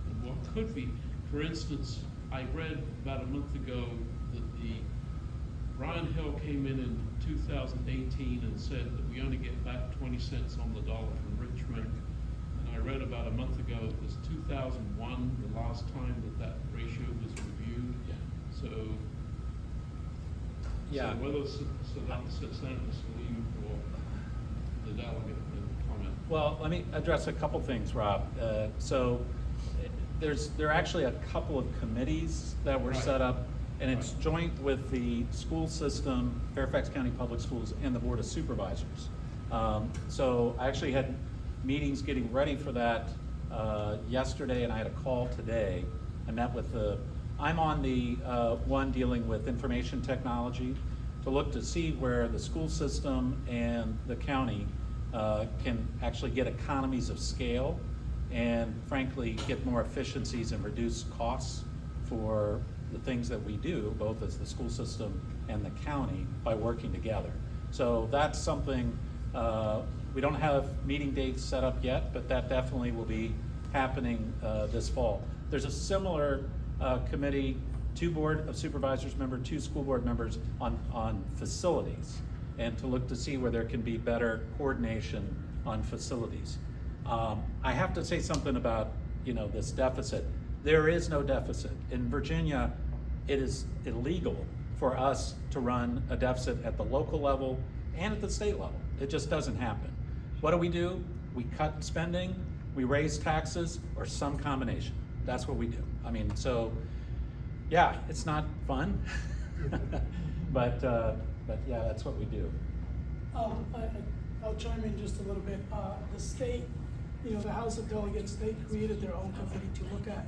And what could be? For instance, I read about a month ago that Brian Hill came in 2018 and said that we only get back 20 cents on the dollar from Richmond. And I read about a month ago, it was 2001, the last time that ratio was reviewed. So, Yeah. so whether Senator Salim or the delegate can comment. Well, let me address a couple things, Rob. There are actually a couple of committees that were set up, and it's joint with the school system, Fairfax County Public Schools, and the Board of Supervisors. So I actually had meetings getting ready for that yesterday, and I had a call today. I met with I'm on the one dealing with information technology to look to see where the school system and the county can actually get economies of scale and frankly get more efficiencies and reduce costs for the things that we do, both as the school system and the county, by working together. So that's something, we don't have meeting dates set up yet, but that definitely will be happening this fall. There's a similar committee, 2 Board of Supervisors members, 2 school board members on facilities, and to look to see where there can be better coordination on facilities. I have to say something about this deficit. There is no deficit. In Virginia, it is illegal for us to run a deficit at the local level and at the state level. It just doesn't happen. What do? We cut spending, we raise taxes, or some combination. That's what we do. I mean, so, yeah, it's not fun, but yeah, that's what we do. I'll chime in just a little bit. The state, the House of Delegates, they created their own committee to look at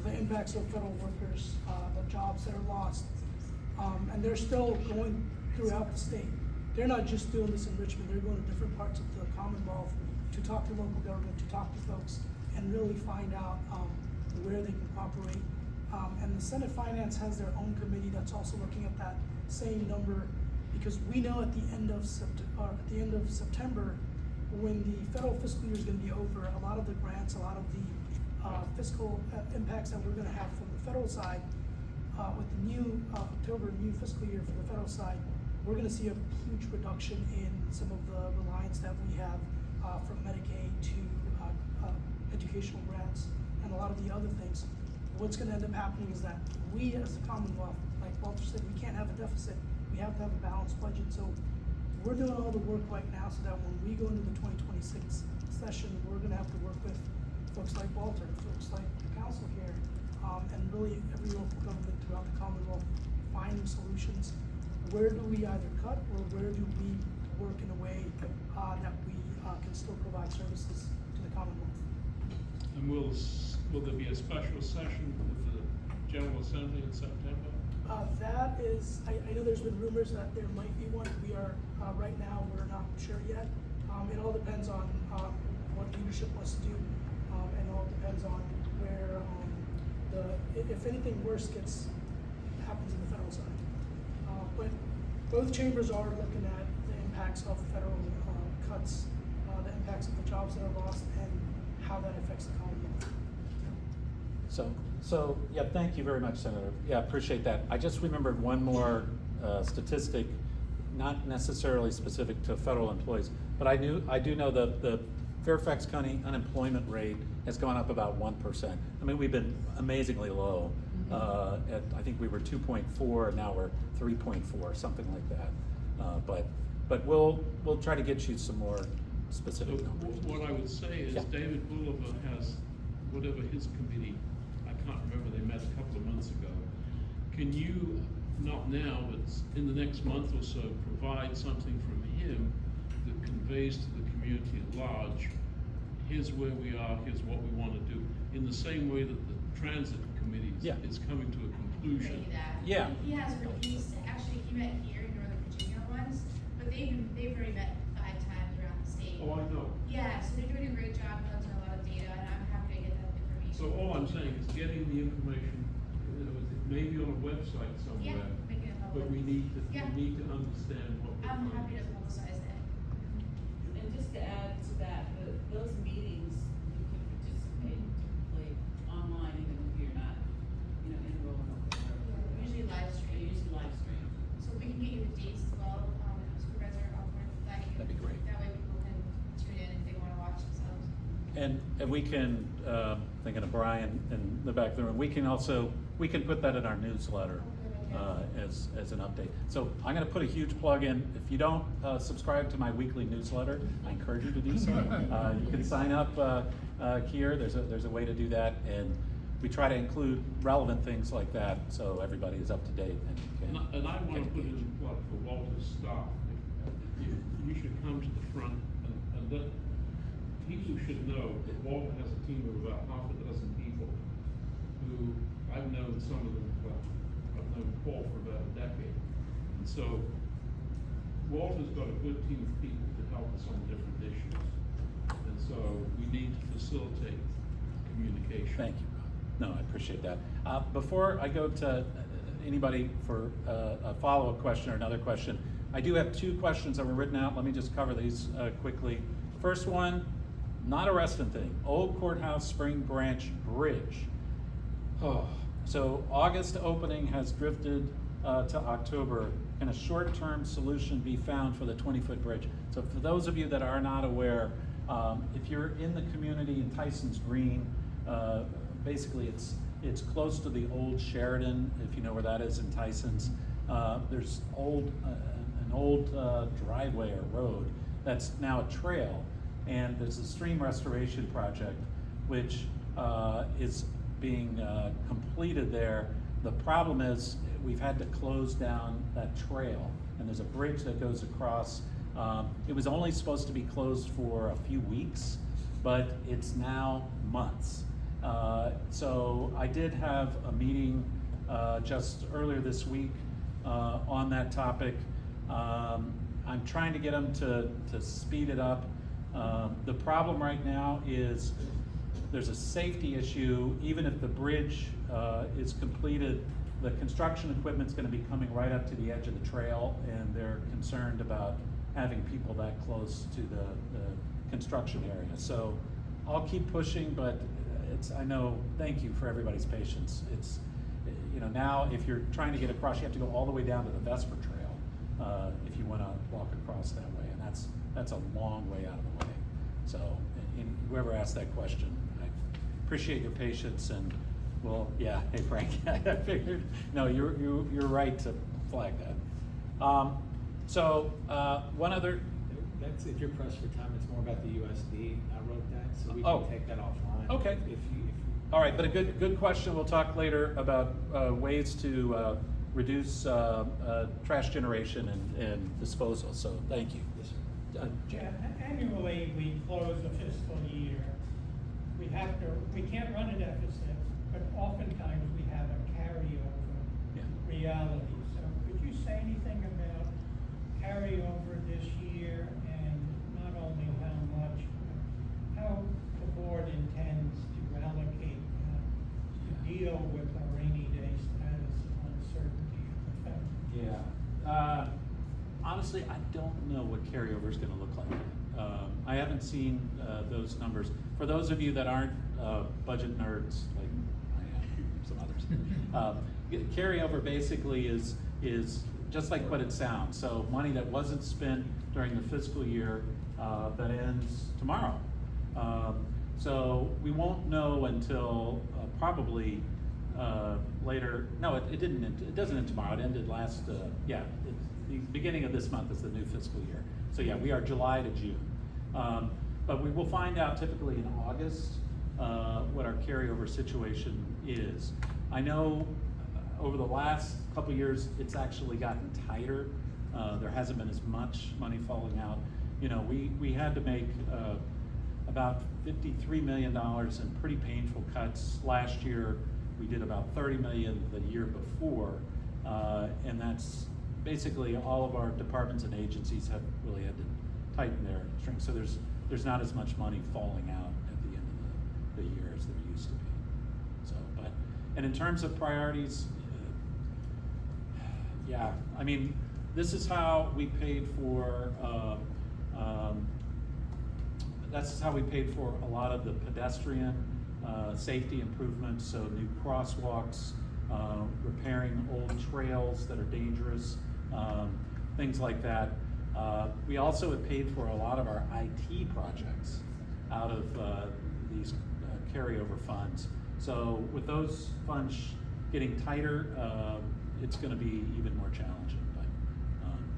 the impacts of federal workers, the jobs that are lost. And they're still going throughout the state. They're not just doing this in Richmond, they're going to different parts of the Commonwealth to talk to local government, to talk to folks, and really find out where they can cooperate. And the Senate Finance has their own committee that's also looking at that same number, because we know at the end of September, when the federal fiscal year is going to be over, a lot of the grants, a lot of the fiscal impacts that we're going to have from the federal side, with the new October new fiscal year for the federal side, we're going to see a huge reduction in some of the reliance that we have from Medicaid to educational grants and a lot of the other things. What's going to end up happening is that we as a Commonwealth, like Walter said, we can't have a deficit. We have to have a balanced budget. So we're doing all the work right now so that when we go into the 2026 session, we're going to have to work with folks like Walter, folks like the council here, and really every local government throughout the Commonwealth, finding solutions. Where do we either cut, or where do we work in a way that we can still provide services to the Commonwealth? And will there be a special session with the General Assembly in September? That is, I know there's been rumors that there might be one. We are, right now, we're not sure yet. It all depends on what leadership wants to do, and all depends on where if anything worse happens in the federal side. But both chambers are looking at the impacts of federal cuts, the impacts of the jobs that are lost, and how that affects the Commonwealth. So yeah, thank you very much, Senator. Yeah, appreciate that. I just remembered one more statistic, not necessarily specific to federal employees, but I do know that the Fairfax County unemployment rate has gone up about 1%. I mean, we've been amazingly low. I think we were 2.4, and now we're 3.4, something like that. But we'll try to get you some more specific numbers. What I would say is David Bulliver has whatever his committee, I can't remember, they met a couple of months ago. Can you, not now, but in the next month or so, provide something from him that conveys to the community at large, here's where we are, here's what we want to do, in the same way that the transit committee is coming to a conclusion? Yeah. He has, actually, he met here but they've already met 5 times around the state. Oh, I know. Yeah, so they're doing a great job collecting a lot of data, and I'm happy to get that information. So all I'm saying is getting the information, maybe on a website somewhere. Yeah, making it public. But we need to Yeah. understand what we're I'm trying happy to publicize that. And just to add to that, those meetings, you can participate typically online, even if you're not, enrolled or whatever. Usually live stream. Usually live stream. So we can get you the dates as well, Supervisor Alcorn, That'd be great. That way people can tune in if they wanna watch themselves. And we can, thinking of Brian in the back of the room, we can put that in our newsletter as an update. So I'm gonna put a huge plug in. If you don't subscribe to my weekly newsletter, I encourage you to do so. You can sign up here. There's a way to do that, and we try to include relevant things like that so everybody is up to date and can. And I want to put in a plug for Walter's staff. You should come to the front and let people should know that Walter has a team of about half a dozen people who I've known some of them. I've known Paul for about a decade, and so Walter's got a good team of people to help us on different issues, and so we need to facilitate communication. Thank you, Rob. No, I appreciate that. Before I go to anybody for a follow-up question or another question, I do have 2 questions that were written out. Let me just cover these quickly. First one, not a Reston thing. Old Courthouse Spring Branch Bridge. Oh, so August opening has drifted to October. Can a short-term solution be found for the 20-foot bridge? So for those of you that are not aware, if you're in the community in Tyson's Green, basically it's close to the old Sheridan, if you know where that is in Tyson's. There's an old driveway or road that's now a trail, and there's a stream restoration project which is being completed there. The problem is we've had to close down that trail, and there's a bridge that goes across. It was only supposed to be closed for a few weeks, but it's now months. So I did have a meeting just earlier this week on that topic. I'm trying to get them to speed it up. The problem right now is there's a safety issue. Even if the bridge is completed, the construction equipment's gonna be coming right up to the edge of the trail, and they're concerned about having people that close to the construction area. So I'll keep pushing, but thank you for everybody's patience. It's, now if you're trying to get across, you have to go all the way down to the Vesper Trail if you wanna walk across that way, and that's a long way out of the way. So, and whoever asked that question, I appreciate your patience, and hey Frank, I figured, no, you're right to flag that. So, one other. That's, if you're pressed for time, it's more about the USD. I wrote that, so we Oh. can take that offline. Okay. If you All right, but a good question. We'll talk later about ways to reduce trash generation and disposal. So thank you. Yes, sir. Jay. Annually, we close a fiscal year. We can't run a deficit, but oftentimes we have a carryover reality. So could you say anything about carryover this year, and not only how much, but how the board intends to allocate to deal with a rainy day status uncertainty of the federal? Yeah. Honestly, I don't know what carryover is going to look like. I haven't seen those numbers. For those of you that aren't budget nerds like I am, some others, carryover basically is just like what it sounds. So money that wasn't spent during the fiscal year that ends tomorrow. So we won't know until probably later. No, it didn't. It doesn't end tomorrow. It ended last. The beginning of this month is the new fiscal year. So yeah, we are July to June. But we will find out typically in August what our carryover situation is. I know over the last couple of years it's actually gotten tighter. There hasn't been as much money falling out. We had to make about $53 million in pretty painful cuts. Last year we did about $30 million the year before, and that's basically all of our departments and agencies have really had to tighten their strings, so there's not as much money falling out at the end of the year as there used to be. So, but, and in terms of priorities, yeah, I mean, this is how we paid for, that's how we paid for a lot of the pedestrian safety improvements, so new crosswalks, repairing old trails that are dangerous, things like that. We also have paid for a lot of our IT projects out of these carryover funds. So with those funds getting tighter, it's going to be even more challenging,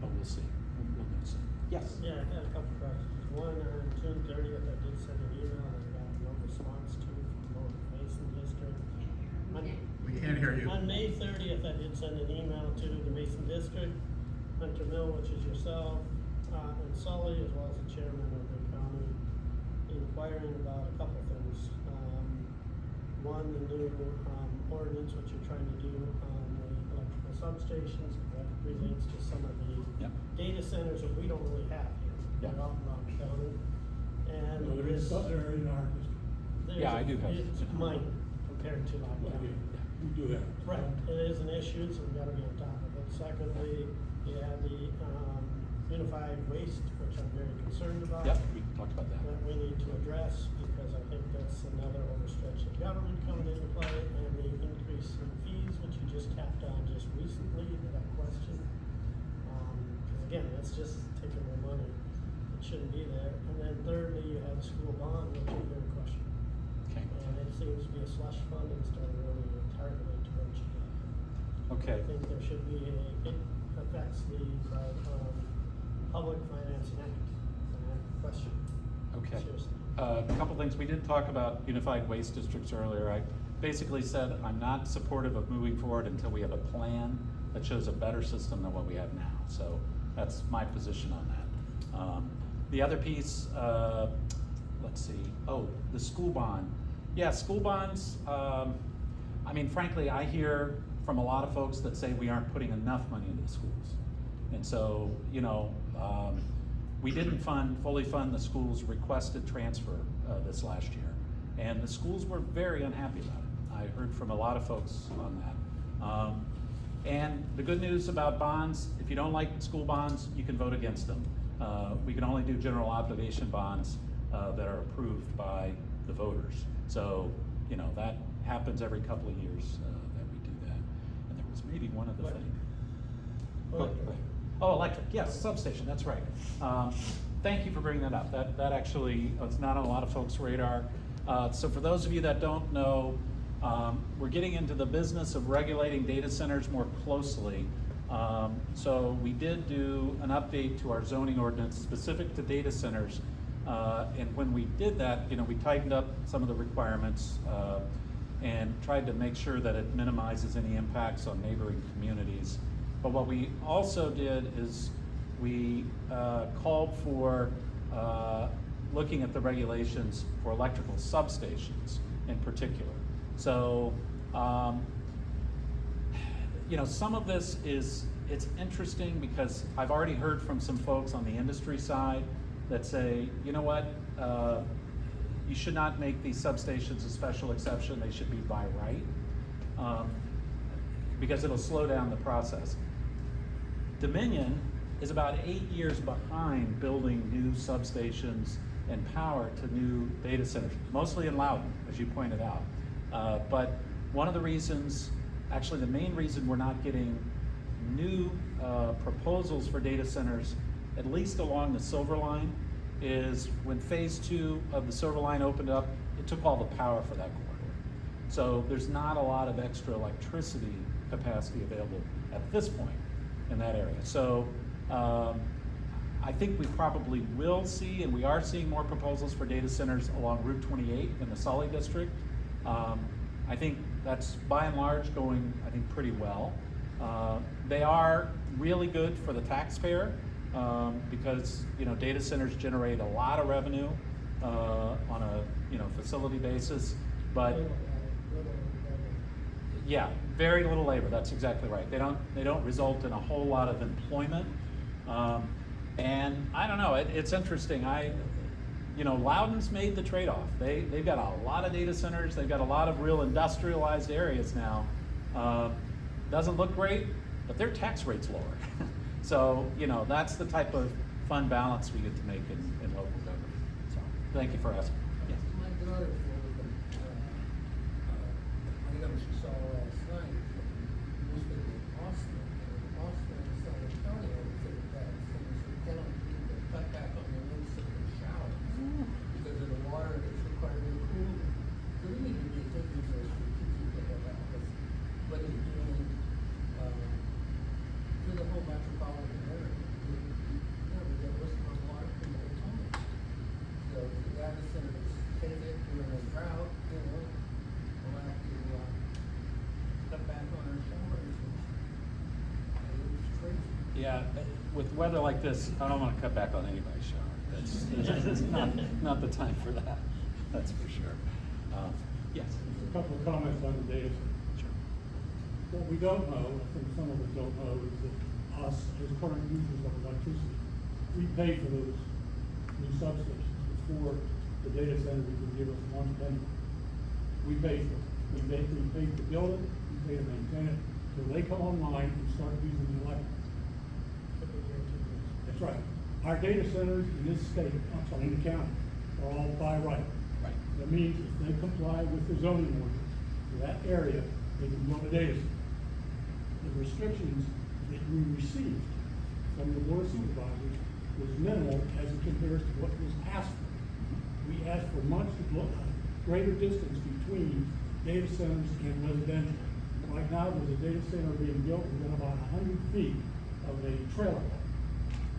but we'll see. We'll see. Yes? Yeah, I had a couple questions. One, on June 30th, I did send an email that I got no response to from Lower Mason District. We can't hear you. On May 30th, I did send an email to the Mason District, Hunter Mill, which is yourself, and Sully, as well as the chairman of the county, inquiring about a couple things. One, the new ordinance, which you're trying to do on the electrical substations, that relates to some of the data centers that we don't really have here. They're out in Rock County. And No, they're in our district. Yeah, I do have. It's minor compared to Rock County. We do have. Right, it is an issue, so we gotta be on top of it. Secondly, you have the unified waste, which I'm very concerned about. Yep, we talked about that. That we need to address, because I think that's another overstretch of government coming into play, and the increase in fees, which you just capped on just recently, that question. Because again, that's just taking more money. It shouldn't be there. And then thirdly, you have the school bond, which is very questionable. Okay. And it seems to be a slush fund instead of really targeted towards you. Okay. I think there should be it affects the public financing act, and I have a question. Okay. Seriously. A couple things. We did talk about unified waste districts earlier. I basically said I'm not supportive of moving forward until we have a plan that shows a better system than what we have now. So that's my position on that. The other piece, let's see. Oh, the school bond. Yeah, school bonds. I mean, frankly, I hear from a lot of folks that say we aren't putting enough money into the schools. And so, you know, we didn't fully fund the school's requested transfer this last year. And the schools were very unhappy about it. I heard from a lot of folks on that. And the good news about bonds, if you don't like school bonds, you can vote against them. We can only do general obligation bonds that are approved by the voters. So, you know, that happens every couple of years that we do that. And there was maybe one other thing. Oh, electric, yes, substation, that's right. Thank you for bringing that up. That actually, it's not on a lot of folks' radar. So for those of you that don't know, we're getting into the business of regulating data centers more closely. So we did do an update to our zoning ordinance specific to data centers. And when we did that, you know, we tightened up some of the requirements and tried to make sure that it minimizes any impacts on neighboring communities. But what we also did is we called for looking at the regulations for electrical substations in particular. So, you know, some of this it's interesting because I've already heard from some folks on the industry side that say, you know what, you should not make these substations a special exception, they should be by right, because it'll slow down the process. Dominion is about 8 years behind building new substations and power to new data centers, mostly in Loudoun, as you pointed out. But one of the reasons, actually the main reason we're not getting new proposals for data centers, at least along the Silver Line, is when phase 2 of the Silver Line opened up, it took all the power for that corridor. So there's not a lot of extra electricity capacity available at this point in that area. So I think we probably will see, and we are seeing more proposals for data centers along Route 28 in the Sully district. I think that's by and large going, I think, pretty well. They are really good for the taxpayer because, you know, data centers generate a lot of revenue on a, you know, facility basis, but Yeah, very little labor, that's exactly right. They don't result in a whole lot of employment. And I don't know, it's interesting. Loudoun's made the trade-off. They've got a lot of data centers, they've got a lot of real industrialized areas now. Doesn't look great, but their tax rate's lower. So, that's the type of fun balance we get to make in local government. So, thank you for asking. Yes. My daughter forwarded an item she saw last night from the newspaper in Austin. And Austin and Southern County are considered bad things. So telling people to cut back on the use of their showers because of the water that's required in the cool room. So we need to be thinking for strategic about this, what it's doing to the whole metropolitan area. We get less more water from the whole time. So if the data centers take it during a drought, we'll have to cut back on our showers. It's crazy. Yeah, with weather like this, I don't want to cut back on anybody's shower. That's not the time for that. That's for sure. Yes. A couple of comments on the data center. Sure. What we don't know, I think some of us don't know, is that us as current users of electricity, we pay for those new substations. Before the data center would give us 1 penny. We pay for it. We pay to build it, we pay to maintain it, till they come online and start using the electric. That's right. Our data centers in this state, in the county, are all by right. Right. That means if they comply with the zoning ordinance for that area, they can build a data center. The restrictions that we received from the board of supervisors was minimal as it compares to what was asked for. We asked for much greater distance between data centers and residential. Right now, there's a data center being built within about 100 feet of a trailer park.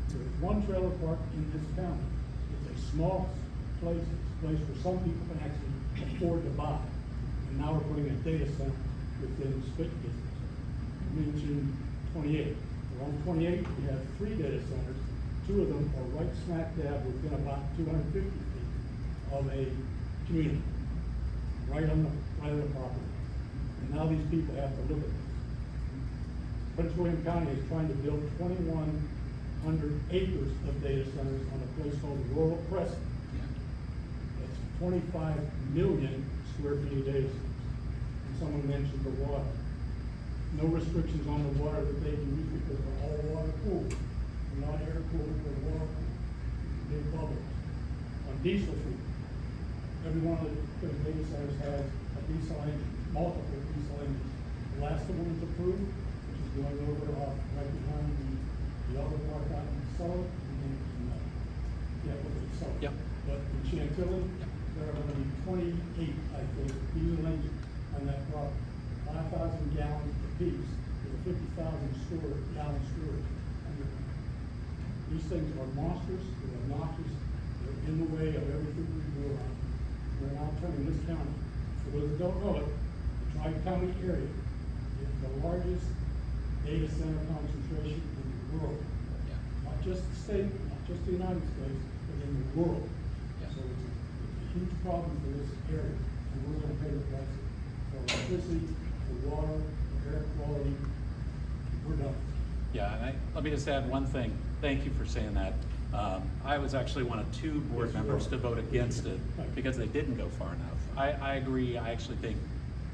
There's one trailer park in this county. It's a small place, it's a place where some people can actually afford to buy. And now we're putting a data center within spit distance. You mentioned 28. Along 28, we have 3 data centers. 2 of them are right smack dab within about 250 feet of a community, right on the property. And now these people have to look at this. Prince William County is trying to build 2,100 acres of data centers on a place called Rural Crescent. That's 25 million square feet of data centers. And someone mentioned the water. No restrictions on the water that they can use because they're all water cooled. They're not air cooled, they're water cooled. Big bubbles. On diesel fuel, every one of those data centers has a diesel engine, multiple diesel engines. The last one was approved, which is going over off right behind the other park out in Sullivan, and Sullivan. Yep. But in Chantilly, there are going to be 28, I think, diesel engines on that property. 5,000 gallons apiece with a 50,000 gallon storage. These things are monsters, they're obnoxious, they're in the way of everything we do around. We're now turning this county, for those that don't know it, the Tri-County area is the largest data center concentration in the world. Yeah. Not just the state, not just the United States, but in the world. Yeah. So it's a huge problem for this area, and we're gonna pay the price for electricity, for water, for air quality. We're done. Yeah, and let me just add one thing. Thank you for saying that. I was actually one of 2 board members to vote against it because they didn't go far enough. I agree. I actually think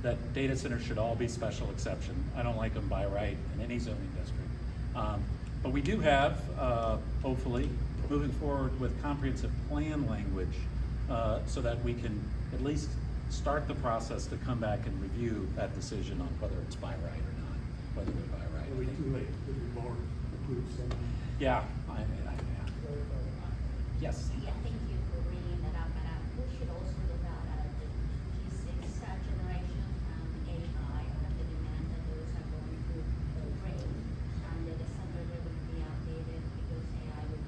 that data centers should all be special exception. I don't like them by right in any zoning district. But we do have, hopefully, moving forward with comprehensive plan language so that we can at least start the process to come back and review that decision on whether it's by right or not, whether they're by right. It'll be too late, because we've already approved some. Yeah, yes. Yeah, thank you for bringing that up, and we should also look at the P6 generation, AI, and the demand that those are going to bring, and that the centers are going to be outdated because AI would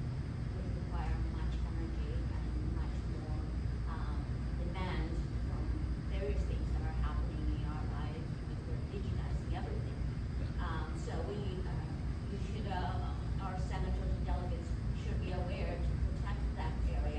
require much energy and much more demand from various things that are happening in our lives because we're digitizing everything. So you should, our senators and delegates should be aware to protect that area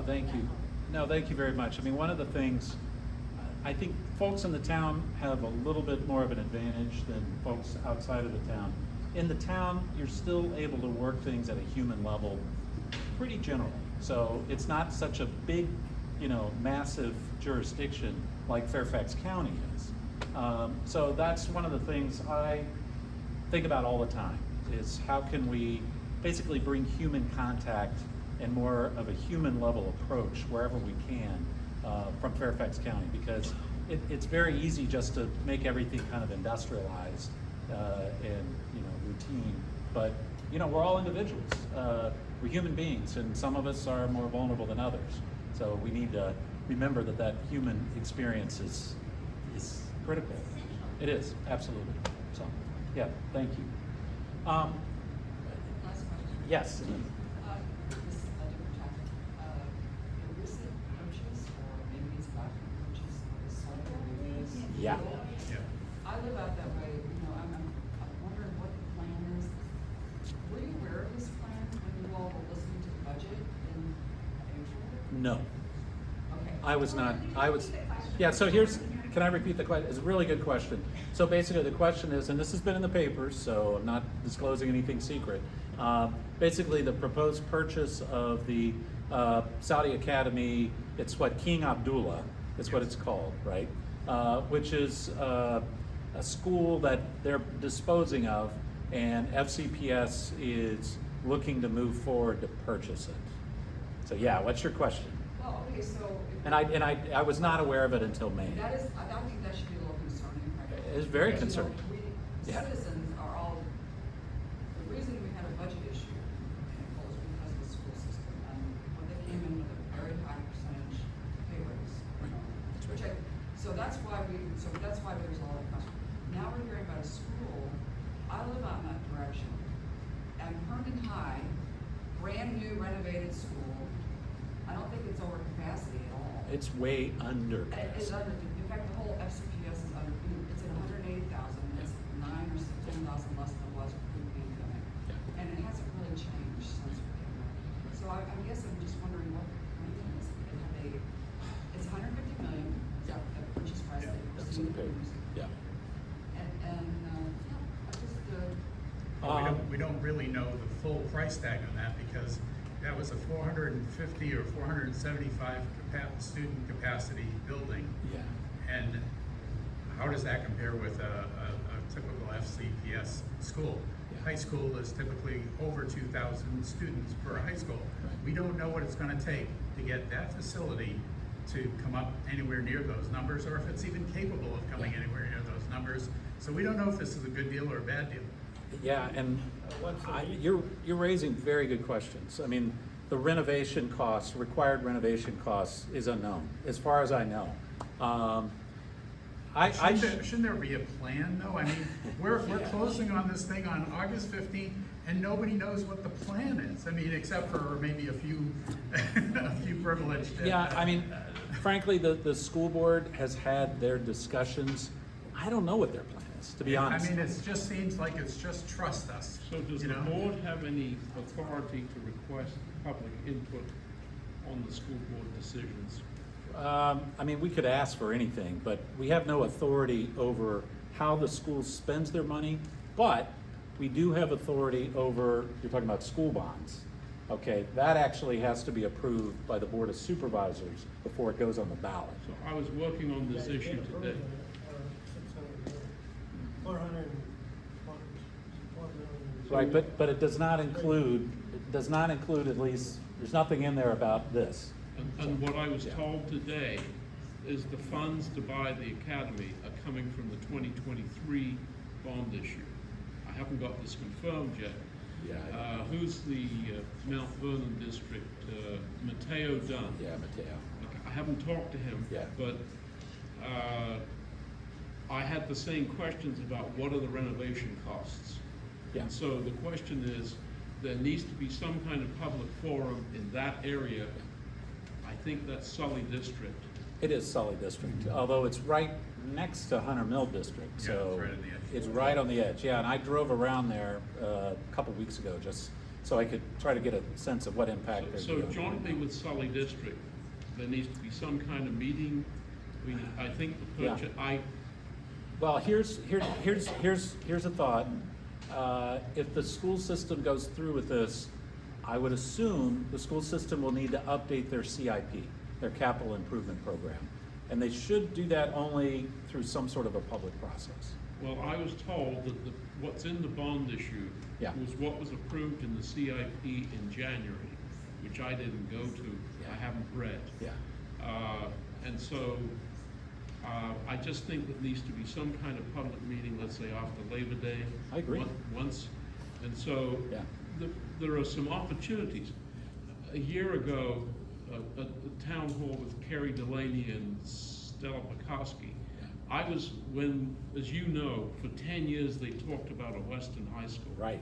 thank you. No, thank you very much. I mean, one of the things, I think folks in the town have a little bit more of an advantage than folks outside of the town. In the town, you're still able to work things at a human level pretty generally. So it's not such a big, massive jurisdiction like Fairfax County is. So that's one of the things I think about all the time, is how can we basically bring human contact and more of a human level approach wherever we can from Fairfax County, because it's very easy just to make everything kind of industrialized and routine. But we're all individuals. We're human beings, and some of us are more vulnerable than others. So we need to remember that human experience is critical. It is, absolutely. So, yeah, thank you. Last question. Yes. This is a different topic. The recent purchase, or maybe it's about to purchase of the Southern Yeah. I live out that way, I'm wondering what the plan is. Were you aware of this plan when you all were listening to the budget in April? No. Okay. I was not, yeah, so can I repeat the question? It's a really good question. So basically the question is, and this has been in the papers, so I'm not disclosing anything secret. Basically the proposed purchase of the Saudi Academy, it's what, King Abdullah, is what it's called, right? Which is a school that they're disposing of, and FCPS is looking to move forward to purchase it. So yeah, what's your question? Well, okay, so. And I was not aware of it until May. I think that should be a little concerning, right? It's very Because, concerning. We Yeah. citizens are all, the reason we had a budget issue in April is because of the school system, and when they came in with a very high percentage pay raise. So that's why there was a lot of question. Now we're hearing about a school, I live out in that direction, and Herndon High, brand new renovated school, I don't think it's over capacity at all. It's way under It's capacity. under, in fact, the whole FCPS is under, it's at 180,000, it's 9 or 10,000 less than it was pre-pandemic. Yeah. And it hasn't really changed since we came back. So I guess I'm just wondering what the plan is. It's 150 million, the purchase price that you're That's in the seeing. papers. Yeah. We don't really know the full price tag on that, because that was a 450 or 475 student capacity building. Yeah. And how does that compare with a typical FCPS school? Yeah. High school is typically over 2,000 students per high school. Right. We don't know what it's going to take to get that facility to come up anywhere near those numbers, or if it's even capable of coming anywhere near those numbers. So we don't know if this is a good deal or a bad deal. Yeah, and you're raising very good questions. I mean, the renovation costs, required renovation costs, is unknown, as far as I know. Shouldn't there be a plan, though? I mean, we're closing on this thing on August 15th, and nobody knows what the plan is. I mean, except for maybe a few privileged. Yeah, I mean, frankly, the school board has had their discussions. I don't know what their plan is, to be honest. I mean, it just seems like it's just trust us. So does the board have any authority to request public input on the school board decisions? I mean, we could ask for anything, but we have no authority over how the school spends their money, but we do have authority over, you're talking about school bonds. Okay, that actually has to be approved by the Board of Supervisors before it goes on the ballot. So I was working on this issue today. 400. Right, but it does not include, at least, there's nothing in there about this. And what I was told today is the funds to buy the academy are coming from the 2023 bond issue. I haven't got this confirmed yet. Yeah. Who's the Mount Vernon district? Mateo Dunn. Yeah, Mateo. Okay, I haven't talked to him. Yeah. But I had the same questions about what are the renovation costs. Yeah. And so the question is, there needs to be some kind of public forum in that area. I think that's Sully District. It is Sully District, although it's right next to Hunter Mill District, so it's right on the edge. it's right on the edge. Yeah, and I drove around there a couple weeks ago just so I could try to get a sense of what impact there'd So be on it. jointly with Sully District, there needs to be some kind of meeting. I think the Yeah. purchase, Well, here's a thought. If the school system goes through with this, I would assume the school system will need to update their CIP, their capital improvement program. And they should do that only through some sort of a public process. well, I was told that what's in the bond issue Yeah. was what was approved in the CIP in January, which I didn't go to, I haven't read. Yeah. And so, I just think there needs to be some kind of public meeting, let's say after Labor Day. I agree. Once, and so, Yeah. there are some opportunities. A year ago, at the town hall with Kerry Delaney and Stella Pekowski, I was, as you know, for 10 years, they talked about a Western high school. Right.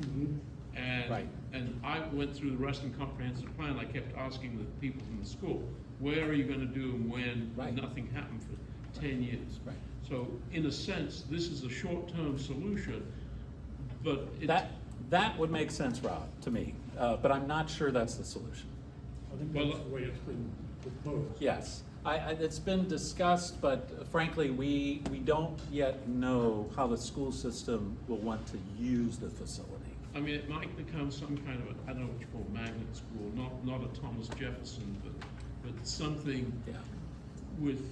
And, Right. and I went through the Western Comprehensive Plan, I kept asking the people from the school, where are you gonna do and when? Right. And nothing happened for 10 years. Right. So, in a sense, this is a short-term solution, but it. That would make sense, Rob, to me, but I'm not sure that's the solution. I think Well, that's the way it's been proposed. Yes, it's been discussed, but frankly, we don't yet know how the school system will want to use the facility. I mean, it might become some kind of, I don't know what you call magnet school, not a Thomas Jefferson, but something Yeah. with,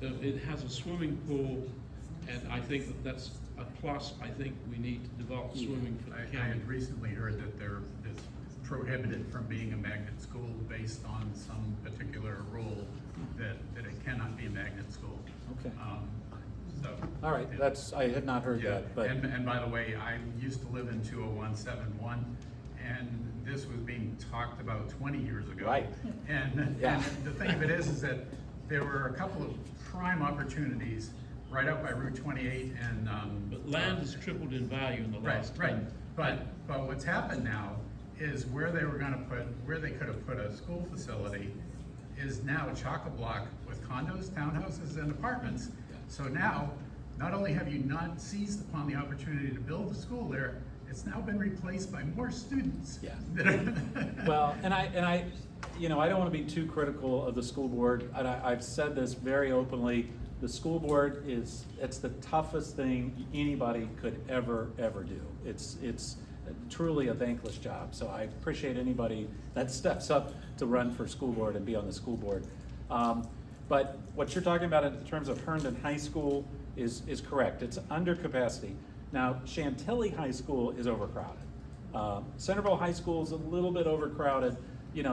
it has a swimming pool, and I think that's a plus. I think we need to develop swimming for the I county. had recently heard that it's prohibited from being a magnet school based on some particular rule that it cannot be a magnet school. Okay. So. All right, yeah. I had not heard Yeah, that, but. and by the way, I used to live in 20171, and this was being talked about 20 years ago. Right. And Yeah. the thing of it is that there were a couple of prime opportunities right up by Route 28 and. But land has tripled in value in the last Right, 10. right, but what's happened now is where they could have put a school facility is now chock-a-block with condos, townhouses, and apartments. So now, not only have you not seized upon the opportunity to build a school there, it's now been replaced by more students. Yeah. that are- Well, and I, I don't want to be too critical of the school board, and I've said this very openly. The school board it's the toughest thing anybody could ever do. It's truly a thankless job, so I appreciate anybody that steps up to run for school board and be on the school board. But what you're talking about in terms of Herndon High School is correct. It's under capacity. Now, Chantilly High School is overcrowded. Centerville High School is a little bit overcrowded,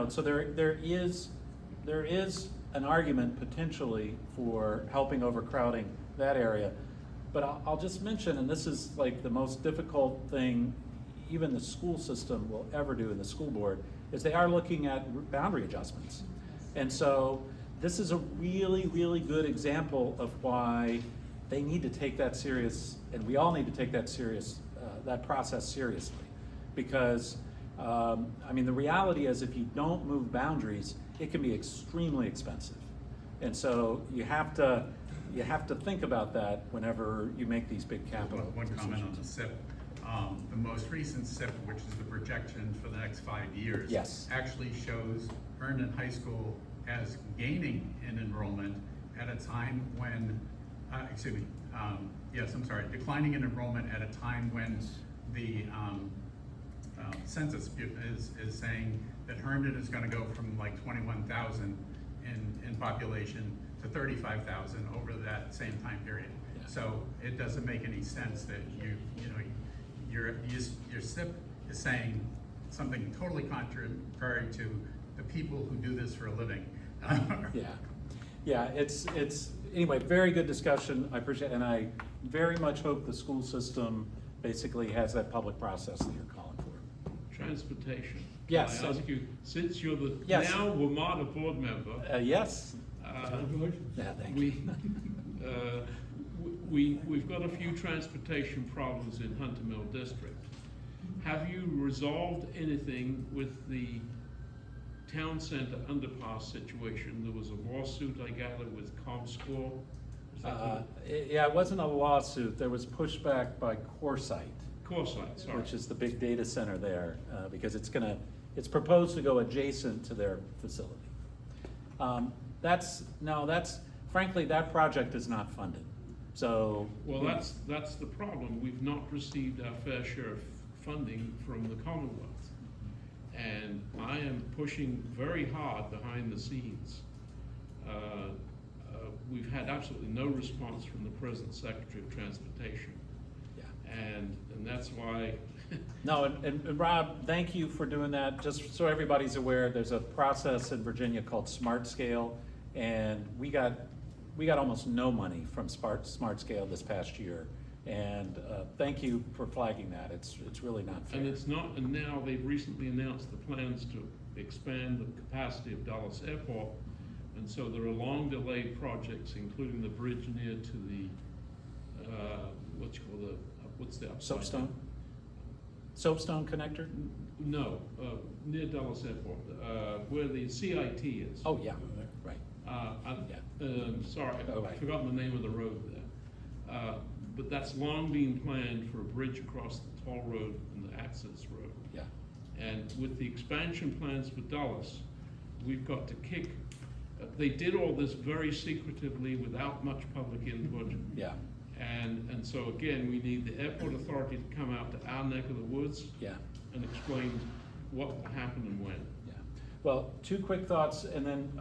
so there is an argument potentially for helping overcrowding that area. But I'll just mention, and this is like the most difficult thing even the school system will ever do in the school board, is they are looking at boundary adjustments. And so this is a really, really good example of why they need to take that serious, and we all need to take that that process seriously. Because, the reality is if you don't move boundaries, it can be extremely expensive. And so you have to think about that whenever you make these big capital One comment on the decisions. SIP. The most recent SIP, which is the projection for the next 5 years. Yes. Actually shows Herndon High School as gaining in enrollment at a time when, declining in enrollment at a time when the census is saying that Herndon is gonna go from like 21,000 in population to 35,000 over that same time period. Yeah. So it doesn't make any sense that your SIP is saying something totally contrary to the people who do this for a living. Yeah, it's anyway, very good discussion. I appreciate it, and I very much hope the school system basically has that public process that you're calling for. Transportation. Yes. Can I ask you, since you're the Yes. now WMATA board member. Yes. Congratulations. Yeah, thank you. We've got a few transportation problems in Hunter Mill District. Have you resolved anything with the town center underpass situation? There was a lawsuit, I gather, with ComScore. Is that It wasn't a lawsuit. There was pushback by Corsight. Core site, sorry. which is the big data center there, because it's proposed to go adjacent to their facility. Frankly, that project is not funded, so. Well, that's the problem. We've not received our fair share of funding from the Commonwealth. And I am pushing very hard behind the scenes. We've had absolutely no response from the present Secretary of Transportation. Yeah. And that's why. No, and Rob, thank you for doing that. Just so everybody's aware, there's a process in Virginia called Smart Scale, and we got almost no money from Smart Scale this past year. And thank you for flagging that. It's really not fair. And it's not, and now they've recently announced the plans to expand the capacity of Dulles Airport. And so there are long delayed projects, including the bridge near to the, what's the upside? Soapstone? Soapstone connector? No, near Dulles Airport, where the CIT is. Oh, yeah, right. Sorry, Oh, I've right. forgotten the name of the road there. But that's long been planned for a bridge across the toll road and the access road. Yeah. And with the expansion plans for Dulles, we've got to kick, they did all this very secretively without much public input. Yeah. And so again, we need the airport authority to come out to our neck of the woods. Yeah. And explain what happened and when. Yeah. Well, two quick thoughts, and then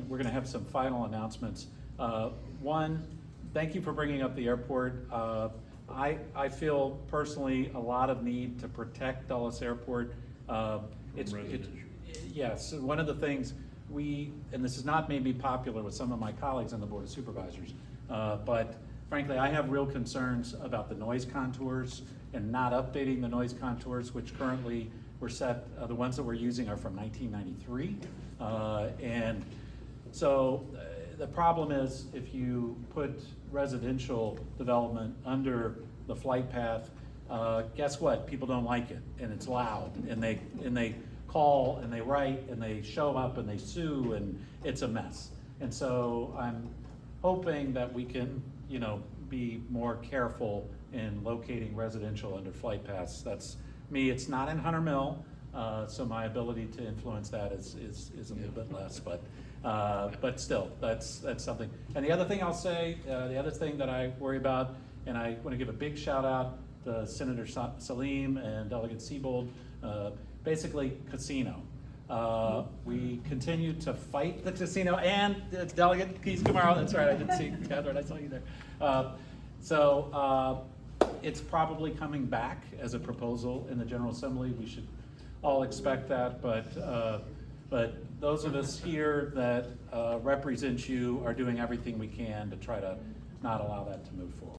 we're going to have some final announcements. One, thank you for bringing up the airport. I feel personally a lot of need to protect Dulles Airport. Yes, one of the things and this has not made me popular with some of my colleagues on the Board of Supervisors, but frankly, I have real concerns about the noise contours and not updating the noise contours, which currently were set, the ones that we're using are from 1993. And so the problem is if you put residential development under the flight path, guess what? People don't like it, and it's loud, and they call and they write and they show up and they sue, and it's a mess. And so I'm hoping that we can, be more careful in locating residential under flight paths. That's me. It's not in Hunter Mill, so my ability to influence that is a little bit less, but still, that's something. And the other thing I'll say, the other thing that I worry about, and I want to give a big shout out to Senator Salim and Delegate Siebold, basically casino. We continue to fight the casino, and Delegate Keys-Gamarra, that's right, I didn't see Catherine, I saw you there. It's probably coming back as a proposal in the General Assembly. We should all expect that, but those of us here that represent you are doing everything we can to try to not allow that to move forward.